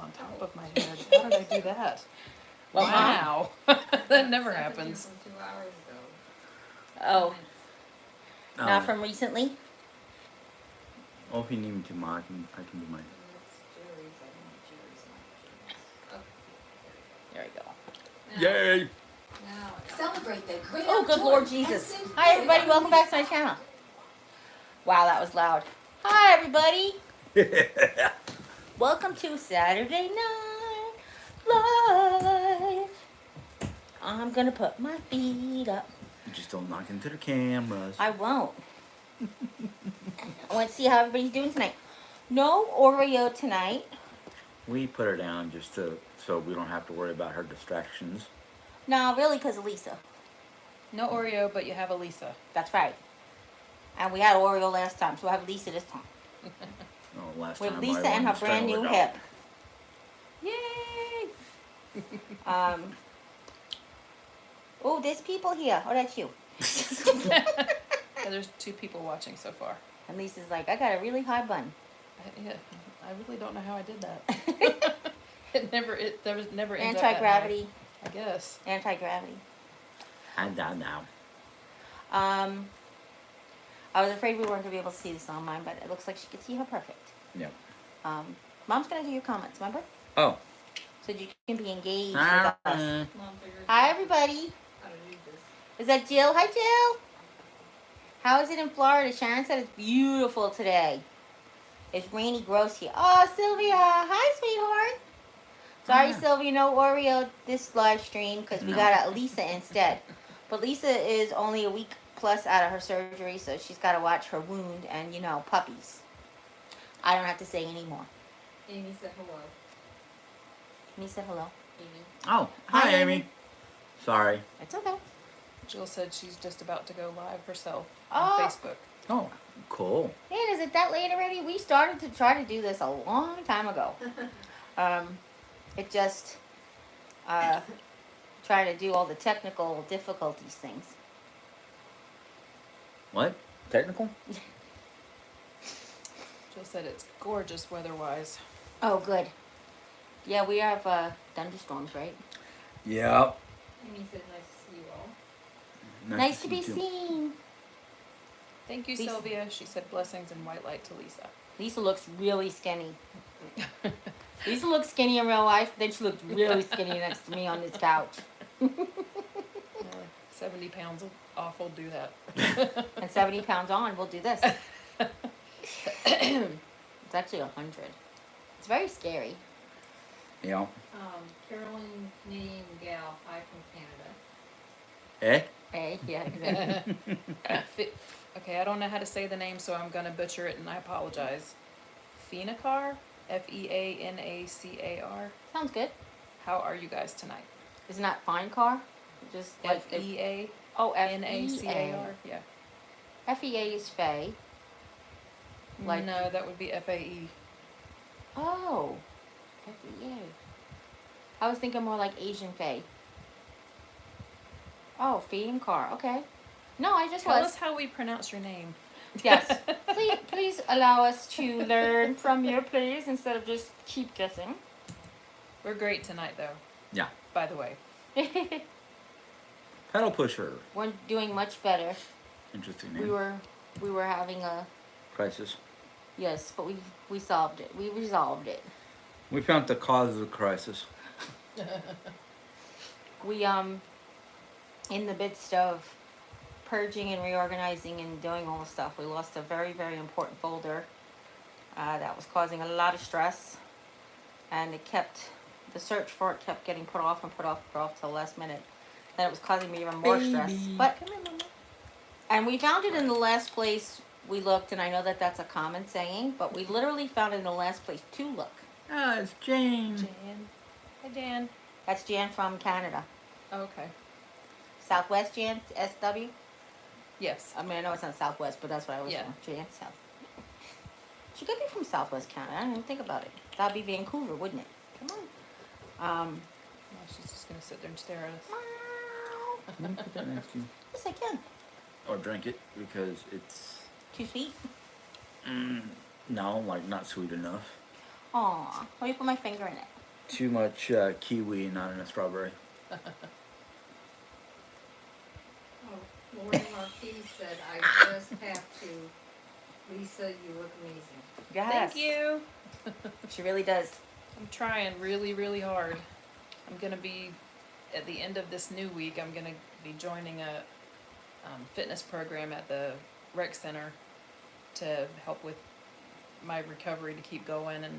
on top of my head. How did I do that? Well, wow. That never happens. From 2 hours ago. Oh, Oh. not from recently? Oh, if you need me to, Ma, I can do mine. That's Jerry's. I don't want Jerry's. There we go. Yay! Now it's Celebrate the great Oh, good Lord Jesus. Hi, everybody. Welcome back to my channel. Wow, that was loud. Hi, everybody. Welcome to Saturday Night Live. I'm going to put my feet up. Just don't knock into the cameras. I won't. I want to see how everybody's doing tonight. No Oreo tonight. We put her down just so we don't have to worry about her distractions. No, really, because of Lisa. No Oreo, but you have a Lisa. That's right. And we had Oreo last time, so we'll have Lisa this time. Oh, last With time Lisa I and her wanted to brand strangle new her dog. hip. Yay! Oh, there's people here. Oh, that's you. Yeah, there's 2 people watching so far. And Lisa's like, I got a really high bun. I really don't know how I did that. There was never ends up that Anti-gravity. high, I guess. Anti-gravity. I die now. I was afraid we weren't going to be able to see this on mine, but it looks like she could see her perfect. Yep. Mom's going to do your comments, remember? Oh. So you can be engaged with Ah, us. Mom figured Hi, everybody. how to read this. Is that Jill? Hi, Jill. How is it in Florida? Sharon said it's beautiful today. It's rainy, gross here. Oh, Sylvia. Hi, sweetheart. Sorry, Hi. Sylvia, no Oreo this live stream because we No. got a Lisa instead. But Lisa is only a week plus out of her surgery, so she's got to watch her wound and, you know, puppies. I don't have to say any more. Amy said hello. Me said hello. Amy. Oh, Hi, hi, Amy. Amy. Sorry. It's okay. Jill said she's just about to go live herself Oh. on Facebook. Oh, cool. Man, is it that late already? We started to try to do this a long time ago. It just trying to do all the technical difficulties things. What? Technical? Jill said it's gorgeous weather-wise. Oh, good. Yeah, we have thunderstorms, right? Yep. Amy said nice to see you all. Nice to see be you too. seen. Thank you, Lisa. Sylvia. She said blessings and white light to Lisa. Lisa looks really skinny. Lisa looks skinny in real life, then she looked really skinny next to me on this couch. 70 pounds off will do that. And 70 pounds on, we'll do this. It's actually 100. It's very scary. Yeah. Carolyn Canadian gal. Hi from Canada. Eh? Hey, yeah, exactly. Okay, I don't know how to say the name, so I'm going to butcher it, and I apologize. Feanacar? Feanacar. Sounds good. How are you guys tonight? Isn't that fine car? Just like Feanacar? Oh, F-E-A. Yeah. FEA is Faye. Like- No, that would be FAE. Oh, FEA. I was thinking more like Asian Faye. Oh, feeding car. Okay. No, I just Tell was. us how we pronounce your name. Yes. Please allow us to learn from you, please, instead of just keep guessing. We're great tonight, though. Yeah. By the way. Pedal pusher. We're doing much better. Interesting name. We were having a Crisis. yes, but we solved it. We resolved it. We found the cause of the crisis. We in the midst of purging and reorganizing and doing all the stuff, we lost a very, very important folder that was causing a lot of stress, and the search for it kept getting put off and put off till the last minute. Then it was causing me even more stress. But and we found it in the last place we looked, and I know that that's a common saying, but we literally found it in the last place to look. Ah, it's Jane. Jan. Hi, Jan. That's Jan from Canada. Okay. Southwest Jan, SW. Yes. I mean, I know it's not Southwest, but that's what I was Yeah. from. Jan, South. She could be from Southwest Canada. I didn't even think about it. That'd be Vancouver, wouldn't it? Come on. No, she's just going to sit there and stare at us. Meow. Let me put that next to you. Yes, I can. Or drink it because it's Too sweet? no, like not sweet enough. Aw, let me put my finger in it. Too much kiwi, not enough strawberry. Oh, Lori Marquis said, I just have to. Lisa, you look amazing. Yes. Thank you. She really does. I'm trying really, really hard. I'm gonna be at the end of this new week. I'm gonna be joining a fitness program at the rec center to help with my recovery to keep going and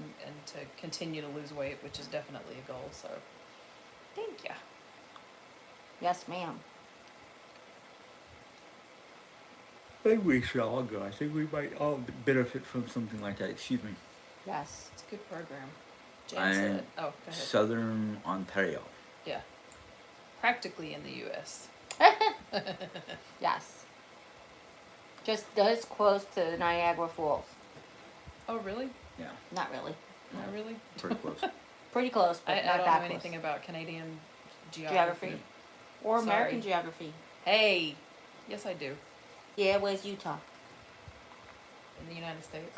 to continue to lose weight, which is definitely a goal. So, thank you. Yes, ma'am. I think we should all go. I think we might all benefit from something like that. Excuse me. Yes. It's a good program. Jane I'm said, oh, go ahead. Southern Ontario. Yeah. Practically in the U.S. Yes. Just as close to Niagara Falls. Oh, really? Yeah, Not really. Not really? pretty close. Pretty close, but I not don't that know close. anything about Canadian Geography. Or Sorry. American geography. Hey, yes, I do. Yeah, where's Utah? In the United States.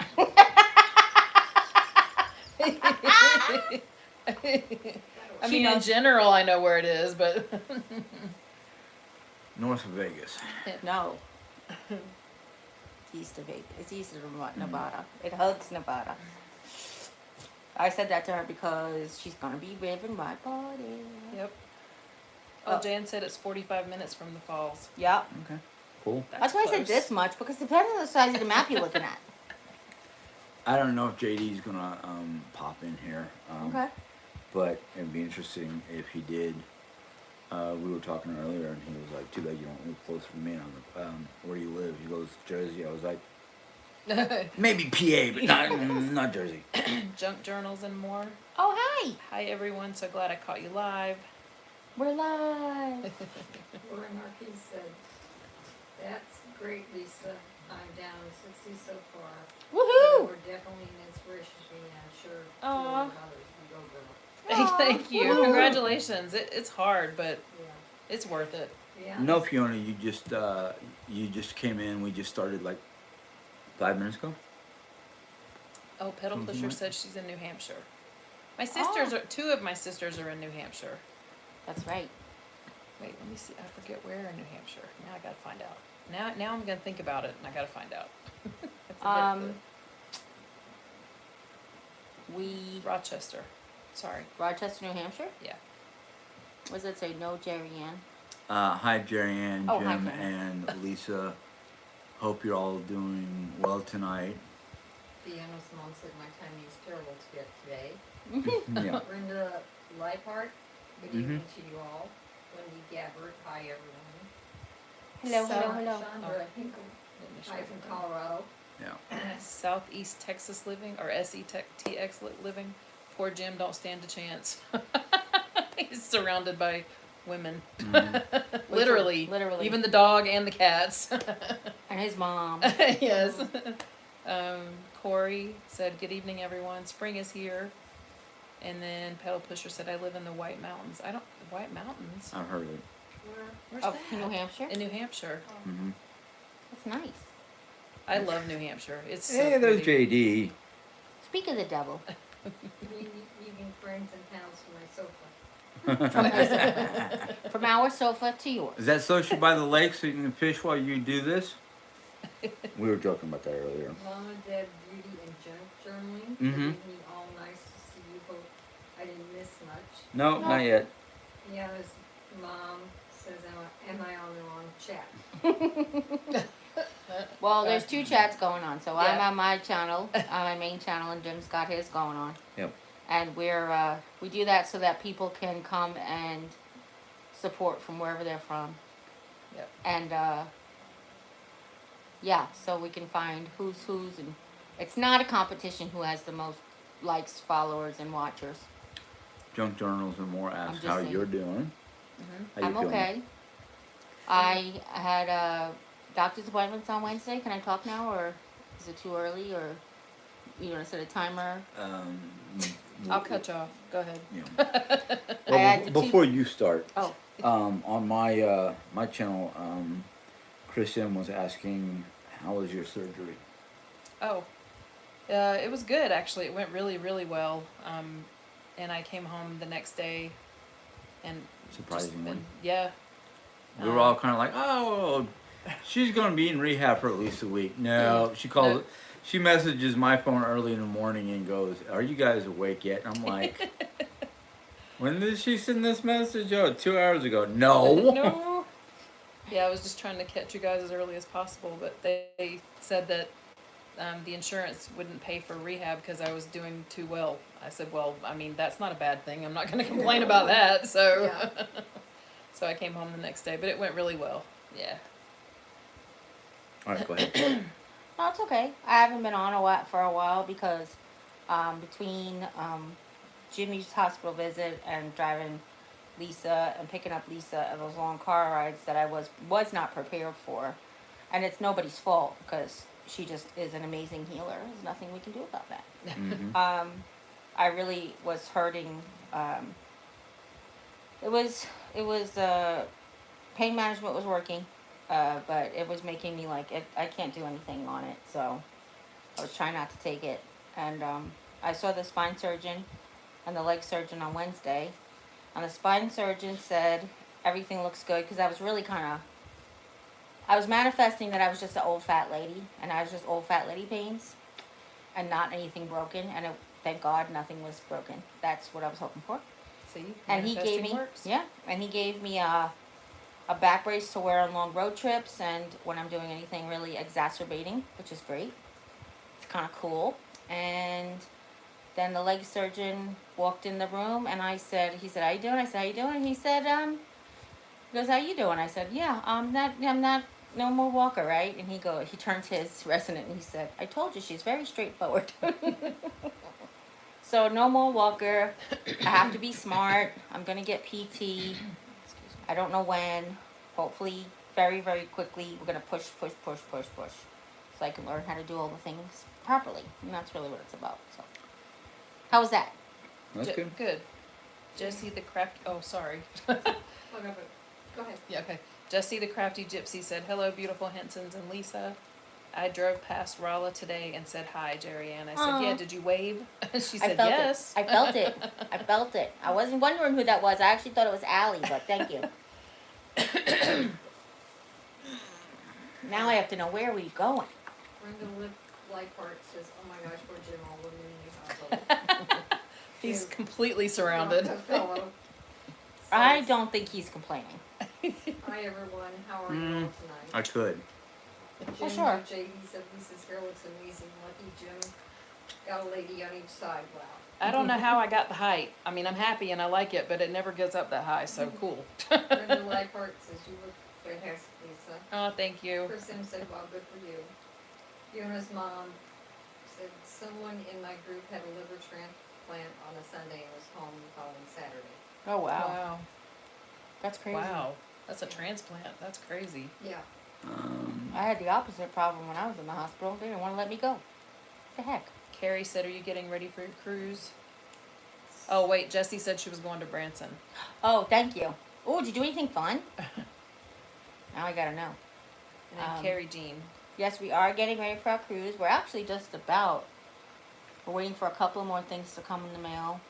I mean, in general, I know where it is, but North of Vegas. No. East of Vegas. It's east of Nevada. It hugs Nevada. I said that to her because she's gonna be living my body. yep. Oh, Oh. Jan said it's 45 minutes from the falls. Yep. Okay, cool. That's why I said close. this much, because it depends on the size of the map you're looking at. I don't know if JD's gonna pop in here. Okay. But it'd be interesting if he did. We were talking earlier, and he was like, "Too bad you don't live closer to me." And I'm like, "Where do you live?" He goes, "Jersey." I was like, "Maybe PA, but not Jersey." Junk journals and more. Oh, hi. Hi, everyone. So glad I caught you live. We're live. Lori Marquis said, that's great, Lisa. I'm down 60 so far. Woohoo! We're definitely an inspiration to me, and I'm sure to Aw. a lot of others. You go, girl. Thank you. Woo. Congratulations. It's hard, but Yeah. it's worth it. Yeah. No, Fiona, you just came in. We just started like 5 minutes ago. Oh, Pedal Something Pusher like- said she's in New Hampshire. My sisters Oh. are, two of my sisters are in New Hampshire. That's right. Wait, let me see. I forget where in New Hampshire. Now I gotta find out. Now I'm gonna think about it, and I gotta find out. I forget We Rochester. Sorry. Rochester, New Hampshire. Yeah. What does it say? No, Jerry Ann. Hi, Jerry Ann, Oh, hi, Jim, Jerry. and Lisa. Hope you're all doing well tonight. Fiona's mom said my timing is terrible to get today. Yeah. Brenda Leipart, good Mhm. evening to you all. Wendy Gabbard, hi everyone. Hello, So- hello, hello. Chandra Hinkle, Didn't hi show from that. Colorado. Southeast Texas Living or TX Living. Poor Jim don't stand a chance. He's surrounded by women. Mhm. Literally. Literally. Even the dog and the cats. And his mom. Yes. Corey said, "Good evening, everyone. Spring is here." And then Pedal Pusher said, "I live in the White Mountains." White Mountains. I've heard of it. Where? Where's Of that? New Hampshire. In New Hampshire. Mm-hmm. That's nice. I love New Hampshire. It's so Hey, there's pretty. JD. Speak of the devil. Leaving friends and pals for my sofa. From our sofa to yours. Is that social by the lake so you can fish while you do this? We were joking about that earlier. Mama, Dad, Beauty, and Junk Journaling. Mhm. Good evening, all. Nice to see you. Hope I didn't miss much. No, No. not yet. Fiona's mom says, am I on the wrong chat? Well, there's two chats going on. So I'm Yeah. on my channel, on my main channel, and Jim's got his going on. Yep. And we do that so that people can come and support from wherever they're from. Yep. And yeah, so we can find who's, and it's not a competition who has the most likes, followers, and watchers. Junk Journals and More I'm asks just how saying. you're doing. Mhm. How you I'm feeling? okay. I had doctor's appointments on Wednesday. Can I talk now, or is it too early, or you want to set a timer? I'll cut you off. Go ahead. Yeah. I Well, had the two- before you start, Oh, on my my channel, Christian was asking, "How was your surgery?" Oh, It was good, actually. It went really, really well. And I came home the next day and just Surprisingly. yeah. We were all kind of like, oh, she's going to be in rehab for at least a week. No, she called. No. She messages my phone early in the morning and goes, "Are you guys awake yet?" And I'm like, "When did she send this message? Oh, 2 hours ago." No. No. Yeah, I was just trying to catch you guys as early as possible, but they said that the insurance wouldn't pay for rehab because I was doing too well. I said, well, I mean, that's not a bad thing. I'm not going to complain about that. So, Yeah. so I came home the next day, but it went really well. Yeah. All right, go ahead. No, it's okay. I haven't been on for a while because between Jimmy's hospital visit and driving Lisa and picking up Lisa and those long car rides that I was not prepared for, and it's nobody's fault because she just is an amazing healer. There's nothing we can do about that. Mm-hmm. I really was hurting. It was pain management was working. But it was making me like it. I can't do anything on it, so I was trying not to take it. And I saw the spine surgeon and the leg surgeon on Wednesday, and the spine surgeon said everything looks good because I was really I was manifesting that I was just an old fat lady, and I was just old fat lady pains, and not anything broken. And thank God nothing was broken. That's what I was hoping for. See, And he gave me and he gave me a back brace to wear on long road trips and when I'm doing anything really exacerbating, which is great. It's kind of cool. And then the leg surgeon walked in the room and he said, how you doing? I said, how you doing? He said, he goes, how you doing? I said, yeah, I'm not no more walker, right? And he turned to his resident and he said, I told you she's very straightforward. So no more walker. I have to be smart. I'm going to get PT. I don't know when. Hopefully, very, very quickly, we're going to push. So I can learn how to do all the things properly. And that's really what it's about. So, how was that? That's good. Good. Jesse the crafty. Oh, sorry. Oh, no, but go ahead. Yeah, okay. Jesse the crafty gypsy said, "Hello, beautiful Hensons and Lisa. I drove past Rolla today and said hi, Jerry Ann. I said, Aw. yeah, did you wave?" She said, felt yes. I felt it. I felt it. I wasn't wondering who that was. I actually thought it was Allie, but thank you. Now I have to know where we going. Brenda Lightpart says, oh my gosh, poor Jim, all women in the hospital. He's Jim, completely surrounded. a fellow. I Says, don't think he's complaining. Hi everyone, how are you all tonight? I could. Jim sure. JD said Lisa's hair looks amazing. Lucky Jim got a lady on each side. Wow. I don't know how I got the height. I mean, I'm happy and I like it, but it never goes up that high, so cool. Brenda Lightpart says you look fantastic, Lisa. Oh, thank you. Chris M said, wow, good for you. Fiona's mom said someone in my group had a liver transplant on a Sunday and was home the following Saturday. Oh, wow. Wow. That's crazy. Wow. That's a transplant. That's crazy. Yeah. I had the opposite problem when I was in the hospital. They didn't want to let me go. What the heck? Carrie said, are you getting ready for your cruise? Oh, wait. Jessie said she was going to Branson. Oh, thank you. Oh, did you do anything fun? Now I gotta know. And then Carrie Jean. Yes, we are getting ready for our cruise. We're actually just about. We're waiting for a couple of more things to come in the mail.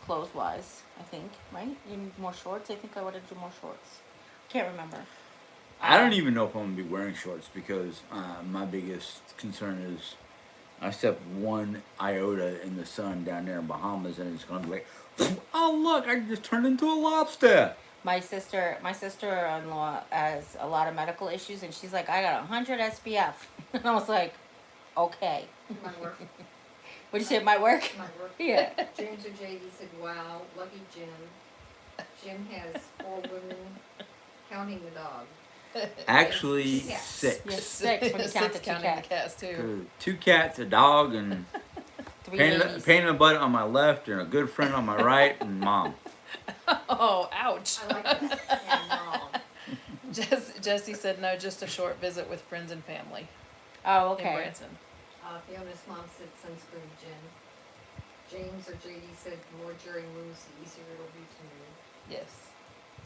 Clothes-wise, I think, right? You need more shorts? I think I ordered you more shorts. Can't remember. I don't even know if I'm going to be wearing shorts because my biggest concern is I step one iota in the sun down there in Bahamas and it's going to be like, oh, look, I just turned into a lobster. My sister-in-law has a lot of medical issues, and she's like, I got 100 SPF. And I was like, okay. Might work. What'd you say, it might work? Might work. Yeah. James or JD said, wow, lucky Jim. Jim has 4 women counting the dog. Actually, Yeah. 6. Yes, 6 when you count the 2 counting cats. the cats, too. 2 cats, a dog, and 3 pain ladies. in the butt on my left, and a good friend on my right, and mom. Oh, ouch. I like that. Yeah, no. Jessie said, no, just a short visit with friends and family Oh, in okay. Branson. Fiona's mom said sunscreen, Jim. James or JD said more during moves, the easier it'll be to move. Yes.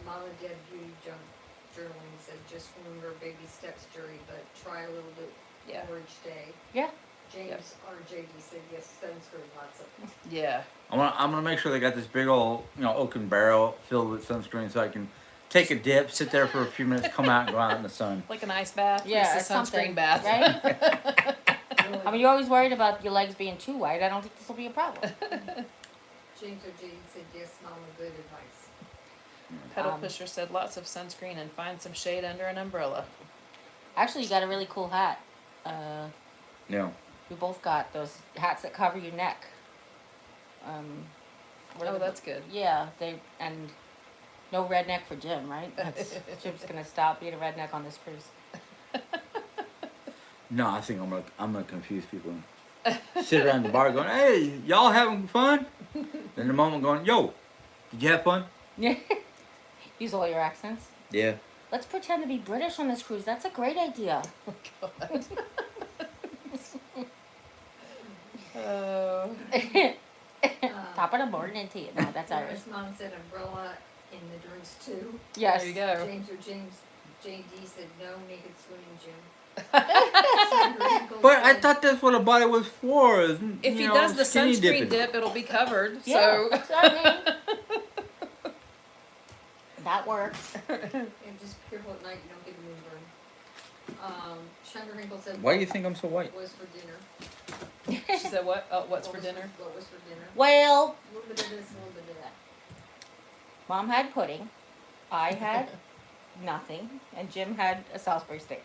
Mama Deb Beauty Journaling said just remember baby steps, Jerry, but try a little bit Yeah. more each day. Yeah. James or JD said yes, sunscreen, lots of it. Yeah. I'm gonna make sure they got this big old oaken barrel filled with sunscreen so I can take a dip, sit there for a few minutes, come out and go out in the sun. Like an ice bath. Yeah, This is or sunscreen something, bath. right? Really, I mean, you're always worried about your legs being too white. I don't think this will be a problem. James or JD said yes, Mama, good advice. Pedal pusher said lots of sunscreen and find some shade under an umbrella. Actually, you got a really cool hat. Yeah. We both got those hats that cover your neck. What are Oh, they that's called? good. Yeah, and no redneck for Jim, right? Jim's gonna stop being a redneck on this cruise. No, I think I'm gonna confuse people. Sit around the bar going, "Hey, y'all having fun?" Then the moment going, "Yo, did you have fun?" Yeah. Use all your accents. Yeah. Let's pretend to be British on this cruise. That's a great idea. Oh, God. Oh. Top of the morning to you. No, that's Irish. Irish mom said umbrella in the drinks too. Yes. There you go. James or James, JD said no naked swimming, Jim. But I thought that's what a body was for. Is, If you he know, does the skinny sunscreen dipping. dip, it'll be covered. Yeah, So that's what I mean. That works. And just be careful at night you don't get a moonburn. Shunderhinkle said Why do you think I'm so white? what was for dinner. she said, "What? Oh, what's What for was dinner?" What was for dinner? Well, A little bit of this, a little bit of that. Mom had pudding. I had nothing. And Jim had a Salisbury steak.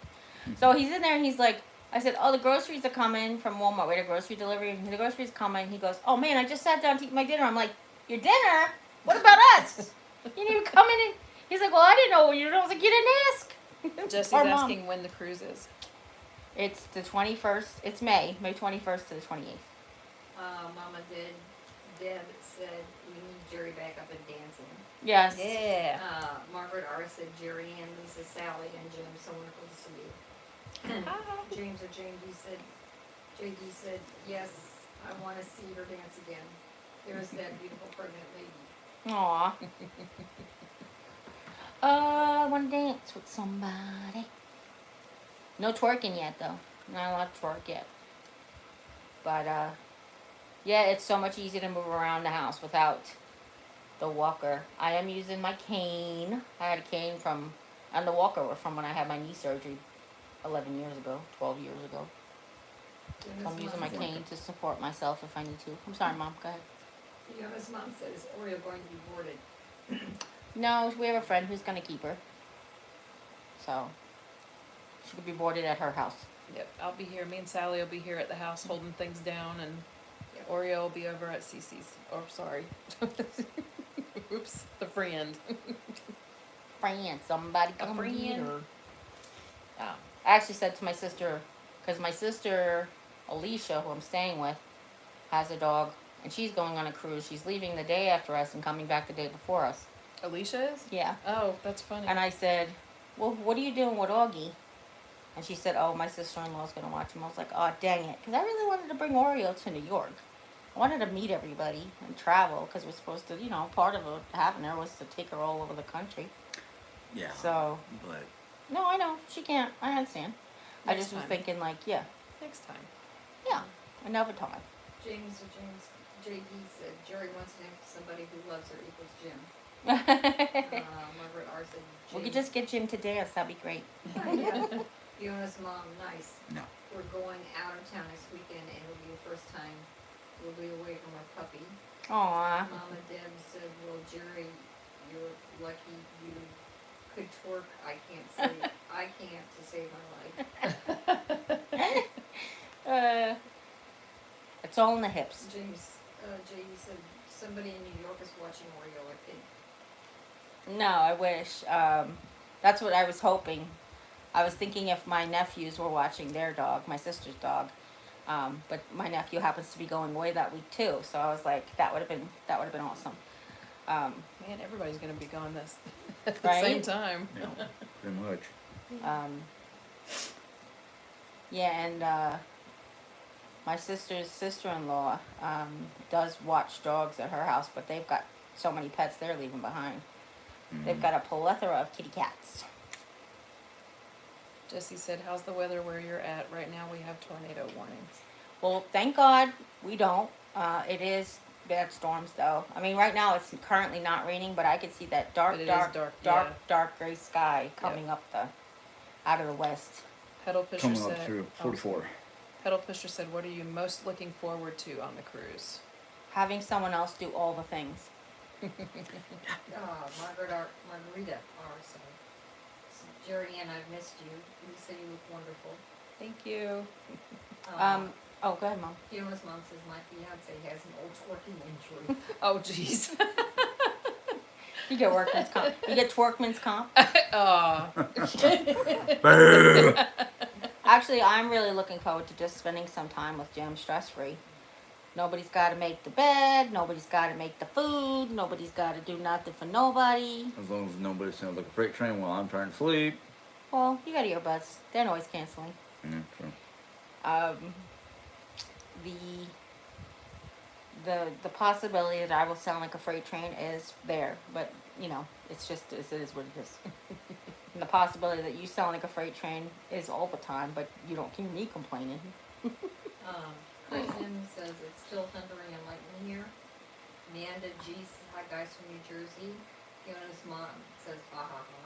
So he's in there and he's like, I said, oh, the groceries are coming from Walmart. We had a grocery delivery. And the groceries coming. He goes, oh, man, I just sat down to eat my dinner. I'm like, your dinner? What about us? You didn't even come in. And he's like, well, I didn't know when you were doing. I was like, you didn't ask. Jesse's Our Mom. asking when the cruise is. It's the 21st. It's May 21st to the 28th. Mama Deb said we need Jerry back up and dancing. Yes. Yeah. Margaret R. said Jerry and Lisa, Sally, and Jim. So wonderful to see you. James or JD said, yes, I want to see her dance again. There's that beautiful pregnant lady. Aw. I want to dance with somebody. No twerking yet, though. Not allowed to twerk yet. But, yeah, it's so much easier to move around the house without the walker. I am using my cane. I had a cane and the walker was from when I had my knee surgery 11 years ago, 12 years ago. So I'm using my cane to support myself if I need to. I'm sorry, Mom. Go ahead. Fiona's mom said, is Oreo going to be boarded? No, we have a friend who's going to keep her. So, she could be boarded at her house. Yep. I'll be here. Me and Sally will be here at the house holding things down, and Yep. Oreo will be over at Cece's. Oh, sorry. Oops. The friend. Friend, somebody A come friend. get her. I actually said to my sister, because my sister Alicia, who I'm staying with, has a dog, and she's going on a cruise. She's leaving the day after us and coming back the day before us. Alicia is? Yeah. Oh, that's funny. And I said, well, what are you doing with Augie? And she said, oh, my sister-in-law's going to watch him. I was like, oh, dang it. Because I really wanted to bring Oreo to New York. I wanted to meet everybody and travel, because we're supposed to, part of having her was to take her all over the country. Yeah. So, But no, I know. She can't. I understand. I Next just was time. thinking, like, yeah, Next time. another time. James JD said Jerry wants to have somebody who loves her equals Jim. We Margaret R. said Jim. could just get Jim to dance. That'd be great. Yeah. Fiona's mom, nice. no. We're going out of town this weekend and it'll be the first time we'll be away from our puppy. Aw. Mama Deb said, well, Jerry, you're lucky you could twerk. I can't to save my life. It's all in the hips. James, JD said somebody in New York is watching Oreo, I think. No, I wish. That's what I was hoping. I was thinking if my nephews were watching their dog, my sister's dog. But my nephew happens to be going away that week too, so I was like, that would have been awesome. Man, everybody's going to be gone this at the Right? same time. No. Pretty much. Yeah, and my sister's sister-in-law does watch dogs at her house, but they've got so many pets they're leaving behind. They've got a plethora of kitty cats. Jesse said, how's the weather where you're at? Right now we have tornado warnings. Well, thank God we don't. It is bad storms though. I mean, right now it's currently not raining, but I could see that dark, But it is dark, dark, dark, yeah. dark gray sky coming up the out of the west. Pedal Pusher Coming said. up through oh, 44. Pedal Pusher said, "What are you most looking forward to on the cruise?" Having someone else do all the things. Margarita Arson. Jerry Ann, I've missed you. Lisa, you look wonderful. Thank you. Oh, go ahead, Mom. Fiona's mom says my fiance has an old twerking injury. Oh, jeez. You get workman's comp. You get twerkman's comp. Aw. Boo! Actually, I'm really looking forward to just spending some time with Jim stress free. Nobody's got to make the bed. Nobody's got to make the food. Nobody's got to do nothing for nobody. As long as nobody sounds like a freight train while I'm trying to sleep. Well, you got earbuds. They're noise canceling. Yeah, true. The possibility that I will sound like a freight train is there, but you know, it's just it is what it is. And the possibility that you sound like a freight train is all the time, but you don't hear me complaining. Kristen says it's still thundering and lightning here. Amanda G says hi guys from New Jersey. Fiona's mom says ha ha ha.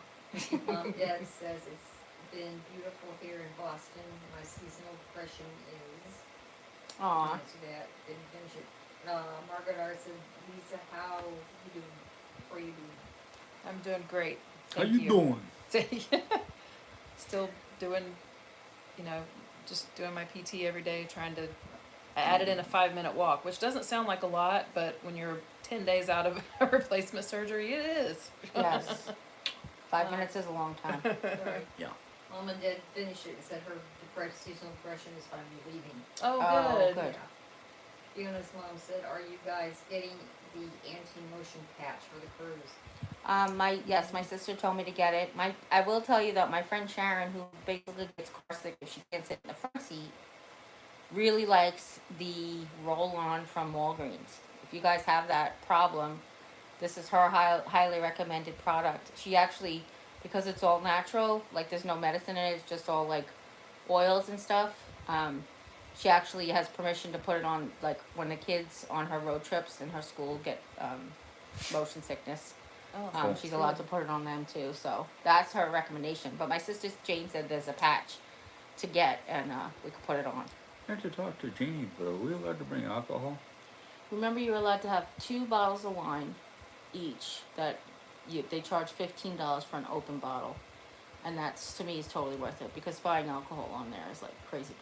Mom Deb says it's been beautiful here in Boston. My seasonal depression is. Aw. Answer that. Didn't finish it. Margaret R said, Lisa, how you doing? How you doing? I'm doing great. How Thank you doing? Still doing, just doing my PT every day, trying to. I added in a 5-minute walk, which doesn't sound like a lot, but when you're 10 days out of a replacement surgery, it is. Yes. 5 minutes is a long time. Sorry. Yeah. Mama did finish it and said her seasonal depression is finally leaving. Oh, Oh, good. good. Fiona's mom said, are you guys getting the anti-motion patch for the cruise? My sister told me to get it. I will tell you that my friend Sharon, who basically gets car sick if she can't sit in the front seat, really likes the roll-on from Walgreens. If you guys have that problem, this is her highly recommended product. She actually, because it's all natural, like there's no medicine in it, it's just all like oils and stuff. She actually has permission to put it on, like when the kids on her road trips in her school get motion sickness. Oh, She's allowed to put it on them too, so that's her recommendation. But my sister Jane said there's a patch to get, and we could put it on. I have to talk to Jeannie, but are we allowed to bring alcohol? Remember, you're allowed to have 2 bottles of wine each. They charge $15 for an open bottle, and that's, to me, is totally worth it, because buying alcohol on there is like crazy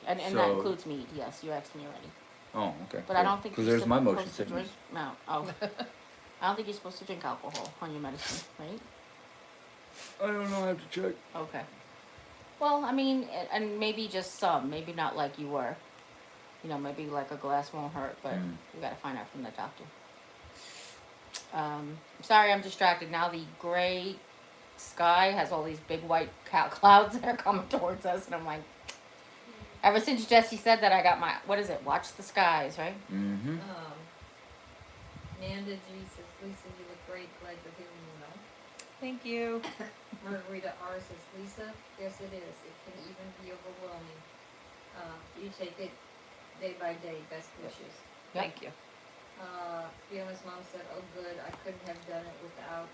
and that So- includes mead. Yes, you asked me already, Oh, okay. but I don't think Because you're there's my supposed motion to sickness. drink. No, oh, I don't think you're supposed to drink alcohol on your medicine, right? I don't know. I have to check. Okay. Well, I mean, and maybe just some, maybe not like you were. Maybe like a glass won't hurt, but you gotta find out from the doctor. Sorry, I'm distracted. Now the gray sky has all these big white clouds that are coming towards us, and I'm like, ever since Jesse said that, I got my, what is it? Watch the skies, right? Mm-hmm. Amanda G says, Lisa, you look great. Glad you're here. Thank you. Margarita R says, Lisa, yes it is. It can even be overwhelming. You take it day by day. Best wishes. Yep. Thank you. Fiona's mom said, oh good, I couldn't have done it without.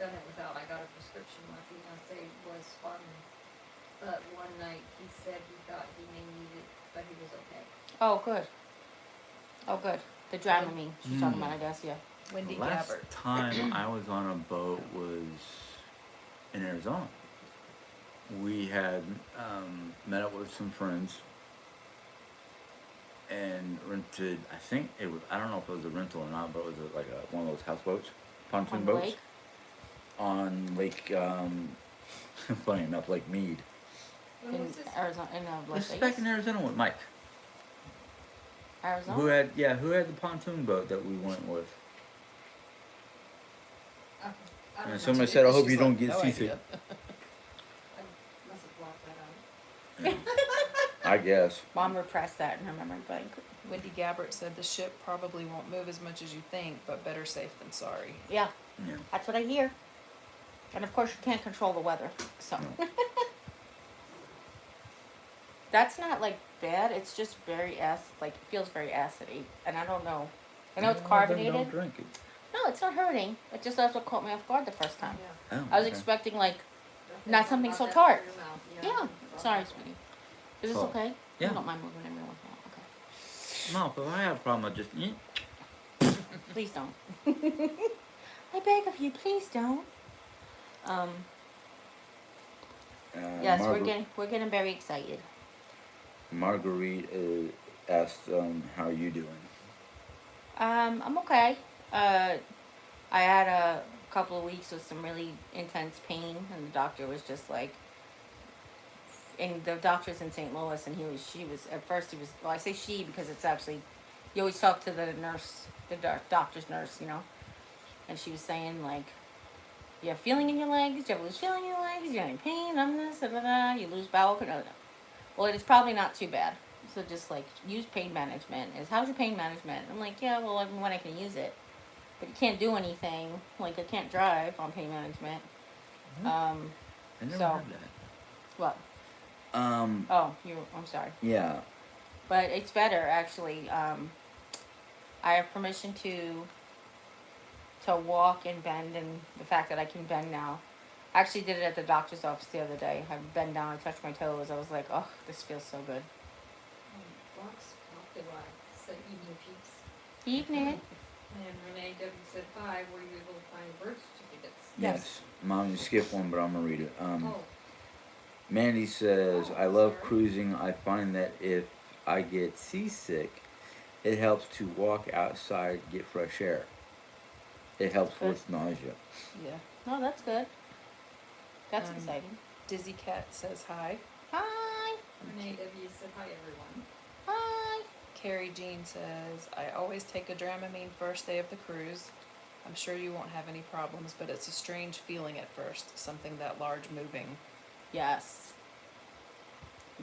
I got a prescription. My fiance was farming. But one night he said he thought he may need it, but he was okay. Oh, good. Oh, good. The Dramamine she's talking about, I guess, yeah. Wendy Last Gabbert. time I was on a boat was in Arizona. We had met up with some friends and rented. I think it was. I don't know if it was a rental or not, but it was like one of those houseboats, pontoon On boats lake? on Lake. Funny enough, Lake Mead. When In was this? Arizona, in Las This is Vegas? back in Arizona with Mike. Arizona? Who had the pontoon boat that we went with? I And don't know. someone said, "I hope She's you don't like, get "No seasick." idea." I must have blocked that out. I guess. Mom repressed that in her memory bank. Wendy Gabbert said the ship probably won't move as much as you think, but better safe than sorry. Yeah, Yeah. that's what I hear. And of course, you can't control the weather, so. No. That's not like bad. It's just very like it feels very acidy, and I don't know. I know it's Then carbonated. don't drink it. No, it's not hurting. It just that's what caught me off guard the first time. Yeah. Oh, I was okay. expecting like, Okay, Not what something about so that tart. for your mouth? yeah. Sorry, sweetie. Is this Oh, okay? yeah. You don't mind moving every once in a while. No, but I have a problem with just. Okay. Please don't. I beg of you, please don't. Yes, we're getting very excited. Marguerite asked, "How are you doing?" I'm okay. I had a couple of weeks with some really intense pain, and the doctor was just like, and the doctor's in St. Louis, and she was, at first he was, well, I say she because it's actually, you always talk to the nurse, the doctor's nurse, and she was saying like, you have feeling in your legs, you have lose feeling in your legs, you have any pain, numbness, da, da, da, you lose bowel control. Well, it is probably not too bad. So just like use pain management. How's your pain management? I'm like, yeah, well, when I can use it, but you can't do anything. Like I can't drive on pain management. I never so- had that. What? Um, Oh, I'm sorry. yeah. But it's better actually. I have permission to walk and bend, and the fact that I can bend now. I actually did it at the doctor's office the other day. I bent down, I touched my toes. I was like, oh, this feels so good. Box Populi said evening peeps. Evening. And Renee W. said, hi, were you able to find birth certificates? Yes. Mom, you skipped one, but I'm gonna read it. Oh, Mandy says, Oh, "I love sorry. cruising. I find that if I get seasick, it helps to walk outside, get fresh air. It helps Good. with nausea." Yeah. No, that's good. That's Um, exciting. Dizzy Cat says hi. Hi. Renee W. said, hi, everyone. Hi. Carrie Jean says, I always take a Dramamine first day of the cruise. I'm sure you won't have any problems, but it's a strange feeling at first, something that large moving. Yes.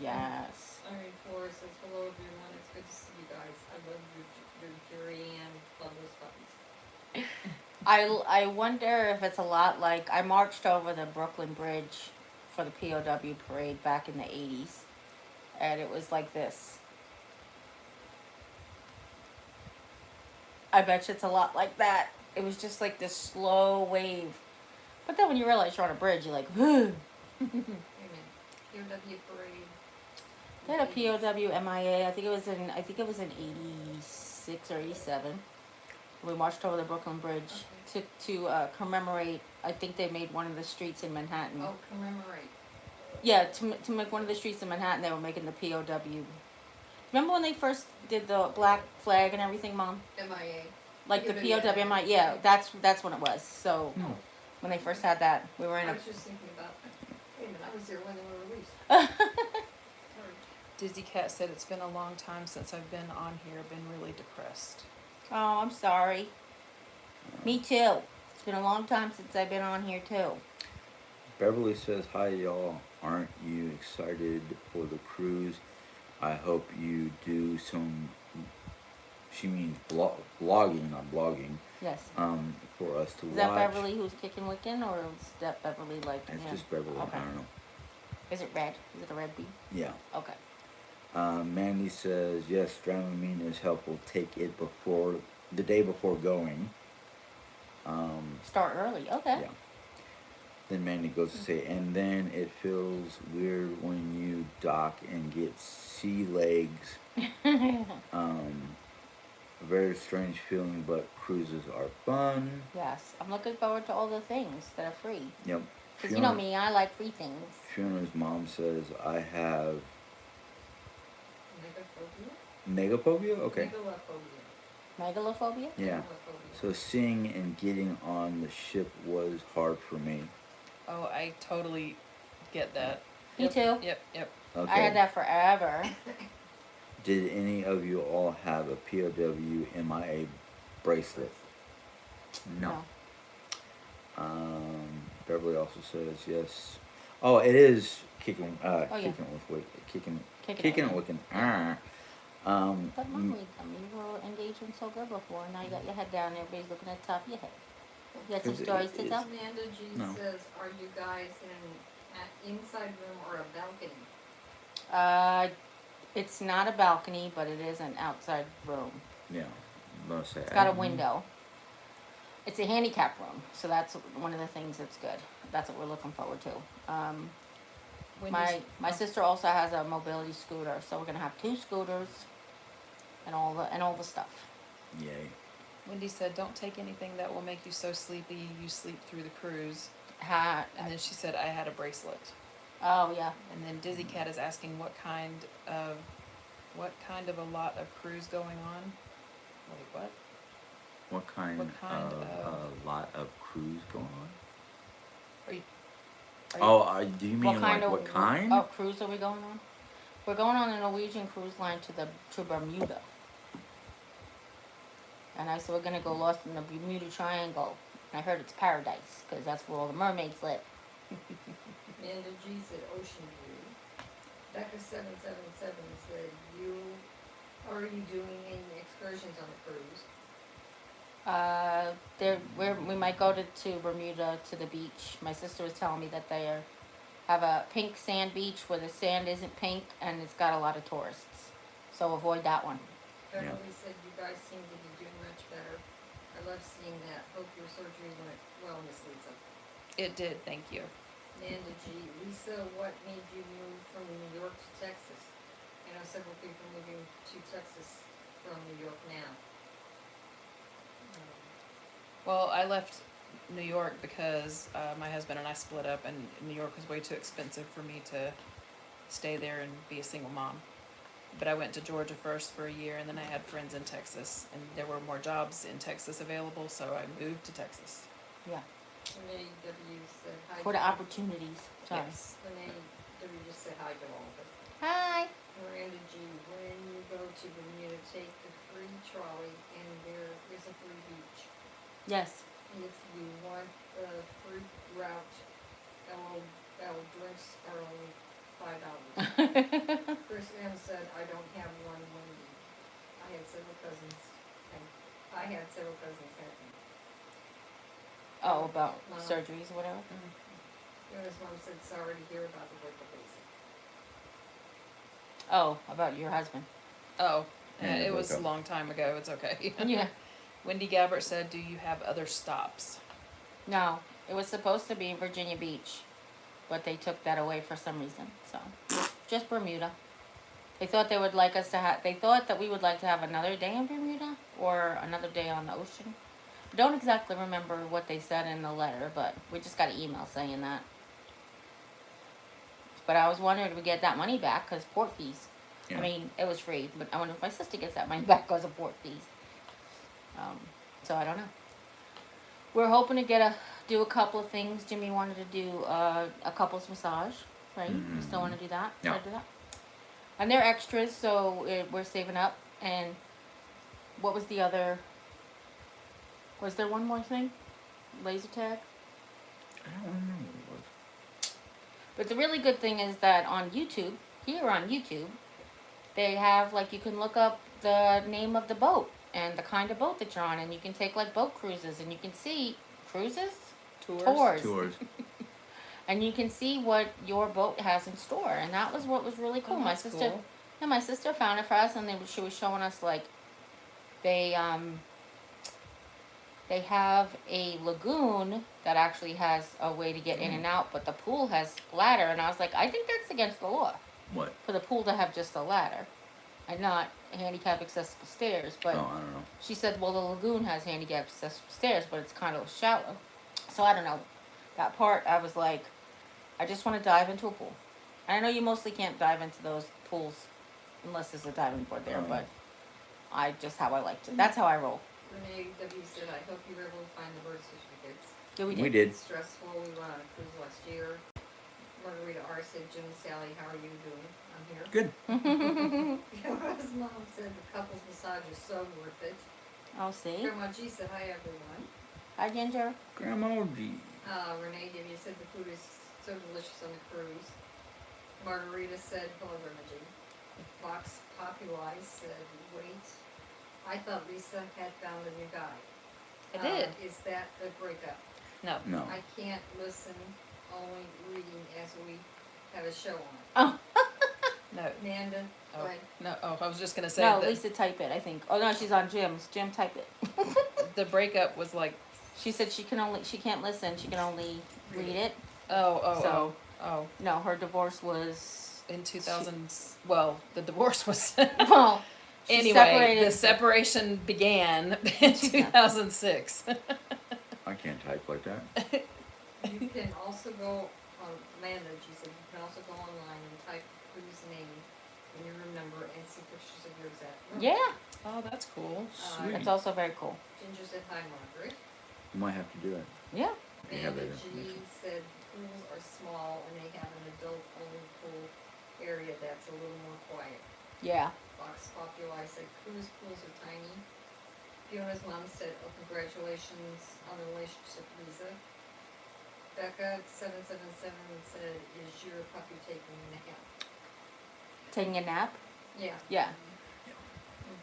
Yes. Irene Flores says, hello, everyone. It's good to see you guys. I love your jury and love those puppies. I wonder if it's a lot like I marched over the Brooklyn Bridge for the POW parade back in the 80s, and it was like this. I bet you it's a lot like that. It was just like this slow wave. But then when you realize you're on a bridge, you're like, whoo. Wait a minute. POW parade. They had a POW MIA. I think it was in 86 or 87. We marched over the Brooklyn Bridge to commemorate. I think they made one of the streets in Manhattan. Oh, commemorate. Yeah, to make one of the streets in Manhattan, they were making the POW. Remember when they first did the black flag and everything, Mom? MIA. Like the Yeah, POW MIA. Yeah, that's when it was. So Hmm. when they first had that, we were in I a. was just thinking about, wait a minute, I was there when they were released. Sorry. Dizzy Cat said, it's been a long time since I've been on here, been really depressed. Oh, I'm sorry. Me too. It's been a long time since I've been on here too. Beverly says, "Hi, y'all. Aren't you excited for the cruise? I hope you do some." She means vlogging, not blogging. Yes. For us to Is watch. that Beverly who's kicking wicking, or is that Beverly like? It's yeah. just Beverly. Okay. I don't know. Is it red? Is it a red bee? Yeah. Okay. Mandy says, "Yes, Dramamine is helpful. Take it the day before going." Start early. Okay. Yeah. Then Mandy goes to say, "And then it feels weird when you dock and get sea legs. A very strange feeling, but cruises are fun." Yes, I'm looking forward to all the things that are free. Yep. Because you know me, I like free things. Fiona's mom says, "I have Megaphobia? megaphobia." Okay. Megalophobia. Megalophobia? Yeah. Megalophobia. So seeing and getting on the ship was hard for me. Oh, I totally get that. Me Yep, too. Yep. Okay. I had that forever. Did any of you all have a POW MIA bracelet? No. Beverly also says yes. Oh, it is kicking. yeah. Kicking it with kicking Kicking it it. with an. But Mom, you were engaging so good before, and now you got your head down and everybody's looking at the top of your head. You got some Is it- stories to is- tell? Amanda G No. says, are you guys in an inside room or a balcony? It's not a balcony, but it is an outside room. Yeah. I'm gonna say. It's got a window. It's a handicap room, so that's one of the things that's good. That's what we're looking forward to. My sister also has a mobility scooter, so we're gonna have 2 scooters and all the stuff. Yay. Wendy said, "Don't take anything that will make you so sleepy you sleep through the cruise." Ha. And then she said, "I had a bracelet." Oh yeah. And then Dizzy Cat is asking what kind of a lot of cruise going on. Wait, what? What kind of a lot of crews going on? Are you, Do you mean what kind? Of cruise are we going on? We're going on a Norwegian cruise line to Bermuda. And I said we're gonna go lost in the Bermuda Triangle. And I heard it's paradise because that's where all the mermaids live. Amanda G said Ocean View. Becca 777 said are you doing any excursions on the cruise? We might go to Bermuda to the beach. My sister was telling me that they have a pink sand beach where the sand isn't pink and it's got a lot of tourists. So avoid that one. Beverly said you guys seem to be doing much better. I love seeing that. Hope your surgery went well, Miss Lisa. It did, thank you. Amanda G. Lisa, what made you move from New York to Texas? I know several people moving to Texas from New York now. Well, I left New York because my husband and I split up, and New York was way too expensive for me to stay there and be a single mom. But I went to Georgia first for a year, and then I had friends in Texas, and there were more jobs in Texas available, so I moved to Texas. Yeah. Renee W. said hi. For the opportunities. Sorry. Yes. Renee W. just said hi to all of us. Hi. Miranda G. When you go to Bermuda, take the free trolley, and there is a free beach. Yes. If you want the free route, LOL drinks are only $5. Chris M. said, I don't have one Wendy. I had several cousins have them. Oh, about Mom. surgeries or whatever? His mom said, sorry to hear about the breakup. Oh, about your husband. Oh, Yeah, it was a breakup. long time ago. It's okay. Yeah. Wendy Gabbert said, "Do you have other stops?" No, it was supposed to be Virginia Beach, but they took that away for some reason. So, just Bermuda. They thought they would like us to have. They thought that we would like to have another day in Bermuda or another day on the ocean. I don't exactly remember what they said in the letter, but we just got an email saying that. But I was wondering if we get that money back because port fees. Yeah. I mean, it was free, but I wonder if my sister gets that money back because of port fees. So I don't know. We're hoping to do a couple of things. Jimmy wanted to do a couples massage, right? You still want to do that? Yeah. Try to do that? And they're extras, so we're saving up. And what was the other? Was there one more thing? Laser tag? I don't remember what it was. But the really good thing is that on YouTube, they have, like, you can look up the name of the boat and the kind of boat that you're on, and you can take, like, boat cruises, and you can see tours. And you can see what your boat has in store, and that was what was really cool. Oh, My that's sister, cool. yeah, my sister found it for us, and she was showing us, like, they have a lagoon that actually has a way to get in and out, but the pool has ladder, and I was like, I think that's against the law What? for the pool to have just a ladder and not handicap accessible stairs. But Oh, I don't know. she said, well, the lagoon has handicap accessible stairs, but it's kind of shallow. So I don't know. That part, I was like, I just want to dive into a pool. And I know you mostly can't dive into those pools unless there's a diving board there, but I just how I like to. That's how I roll. Renee W. said, I hope you were able to find the birth certificates. Yeah, We did. It's stressful. We went on a cruise last year. Margarita R. said, Jim, Sally, how are you doing? I'm here. Good. His mom said the couples massage is so worth it. I'll see. Grandma G said, hi, everyone. Hi, Ginger. Grandma G. Renee W. said the food is so delicious on the cruise. Margarita said, hello, Grandma G. Vox Populi said, wait. I thought Lisa had found a new guy. I did. Is that a breakup? No. No. I can't listen, only reading as we have a show on. Oh. No. Amanda, Oh, right? no. Oh, I was just gonna say No, that Lisa type it, I think. Oh no, she's on Jim's. Jim type it. the breakup was like, She said she can't listen, she can only read it. oh, So- oh. No, her divorce was In 2000, well, the divorce was. well. She Anyway, separated the separation began in 2006. I can't type like that. You can also go on, Amanda, she said, you can also go online and type whose name and your room number and see pictures of your exact room. Yeah, Oh, that's cool. Sweet. that's also very cool. Ginger said, hi, Margaret. You might have to do it. Yeah. You have Amanda that G information. said pools are small and they have an adult-only pool area that's a little more quiet. Yeah. Fox Populi said cruise pools are tiny. Fiona's mom said, oh, congratulations on the relationship, Lisa. Becca 777 said, is your puppy taking a nap? Taking a nap? Yeah. Yeah.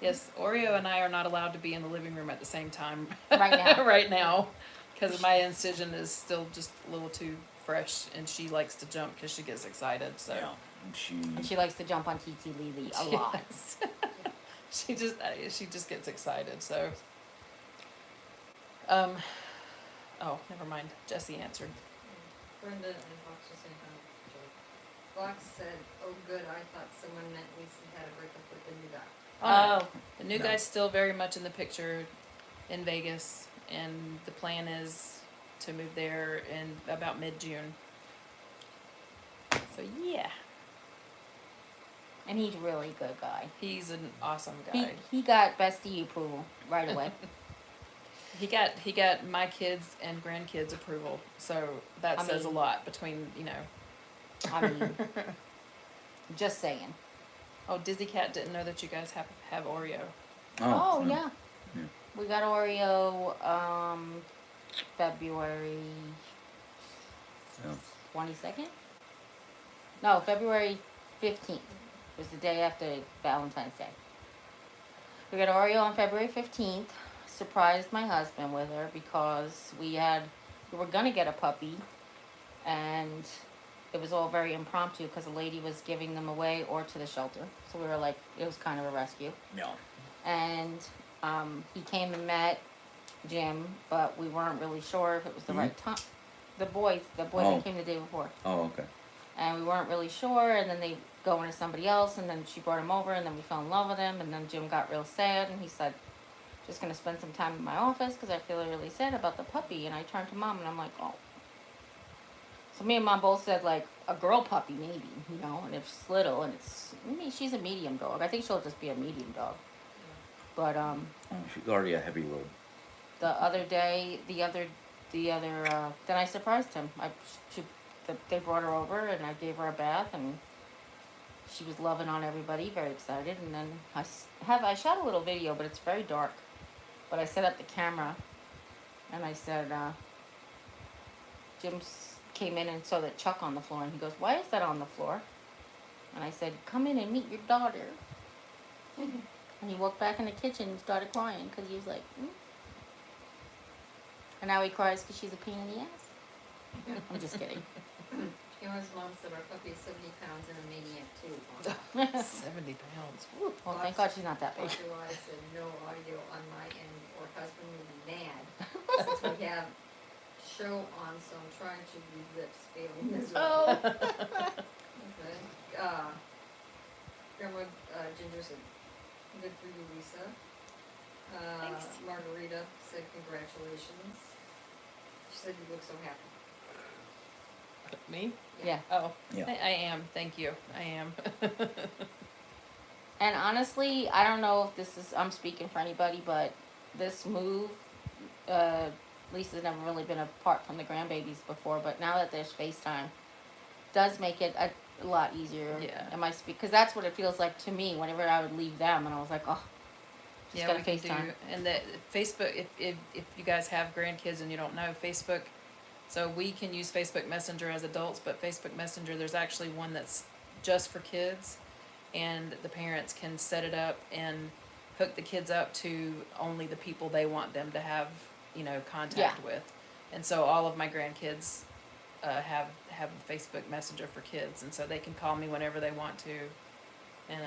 Yes, Oreo and I are not allowed to be in the living room at the same time Right now. right now, because my incision is still just a little too fresh, and she likes to jump because she gets excited. So Yeah. She. And she likes to jump on TT Lily a lot. Yes. she just gets excited. So, oh, never mind. Jesse answered. Brenda and Fox were saying hi. Fox said, oh good, I thought someone meant Lisa had a breakup with the new guy. Oh, the new No. guy's still very much in the picture in Vegas, and the plan is to move there in about mid-June. So yeah, And he's a really good guy. he's an awesome guy. He got bestie approval right away. He got my kids and grandkids approval, so that I says a mean- lot between, you know. I mean, just saying. Oh, Dizzy Cat didn't know that you guys have Oreo. Oh, no. yeah. Yeah. We got Oreo February Yeah. 22nd? No, February 15th. It was the day after Valentine's Day. We got Oreo on February 15th. Surprised my husband with her because we were gonna get a puppy, and it was all very impromptu because the lady was giving them away or to the shelter. So we were like, it was kind of a rescue. No. And he came and met Jim, but we weren't really sure if it was the Mhm. right time. The boy Oh. that came the day before. Oh, okay. And we weren't really sure, and then they go into somebody else, and then she brought him over, and then we fell in love with him, and then Jim got real sad, and he said, just gonna spend some time in my office because I feel really sad about the puppy. And I turned to Mom, and I'm like, oh. So me and Mom both said, like, a girl puppy maybe, you know, and it's little, and she's a medium dog. I think she'll just be a medium dog. But Oh, she's already a heavy load. the other day, then I surprised him. They brought her over, and I gave her a bath, and she was loving on everybody, very excited. And then I shot a little video, but it's very dark. But I set up the camera, and I said, Jim came in and saw the Chuck on the floor, and he goes, "Why is that on the floor?" And I said, "Come in and meet your daughter." And he walked back in the kitchen and started crying because he was like, And now he cries because she's a pain in the ass. I'm just kidding. Fiona's mom said our puppy is 70 pounds and a maniac too. 70 pounds. Woo. Well, thank God she's not that big. Populi said no audio on my end or husband will be mad. Since we have show on, so I'm trying to read lips, failing miserably. Oh. Okay. Grandma Ginger said, good for you, Lisa. Thanks. Margarita said congratulations. She said you look so happy. Me? Yeah. Oh, Yeah. I am. Thank you. I am. And honestly, I don't know if I'm speaking for anybody, but this move, Lisa's never really been apart from the grandbabies before, but now that there's FaceTime, does make it a lot easier. Yeah. Because that's what it feels like to me whenever I would leave them, and I was like, oh, just Yeah, gotta we can do. FaceTime. And the Facebook, if you guys have grandkids and you don't know Facebook, so we can use Facebook Messenger as adults, but Facebook Messenger, there's actually one that's just for kids, and the parents can set it up and hook the kids up to only the people they want them to have, contact with. And so all of my grandkids have Facebook Messenger for kids, and so they can call me whenever they want to, and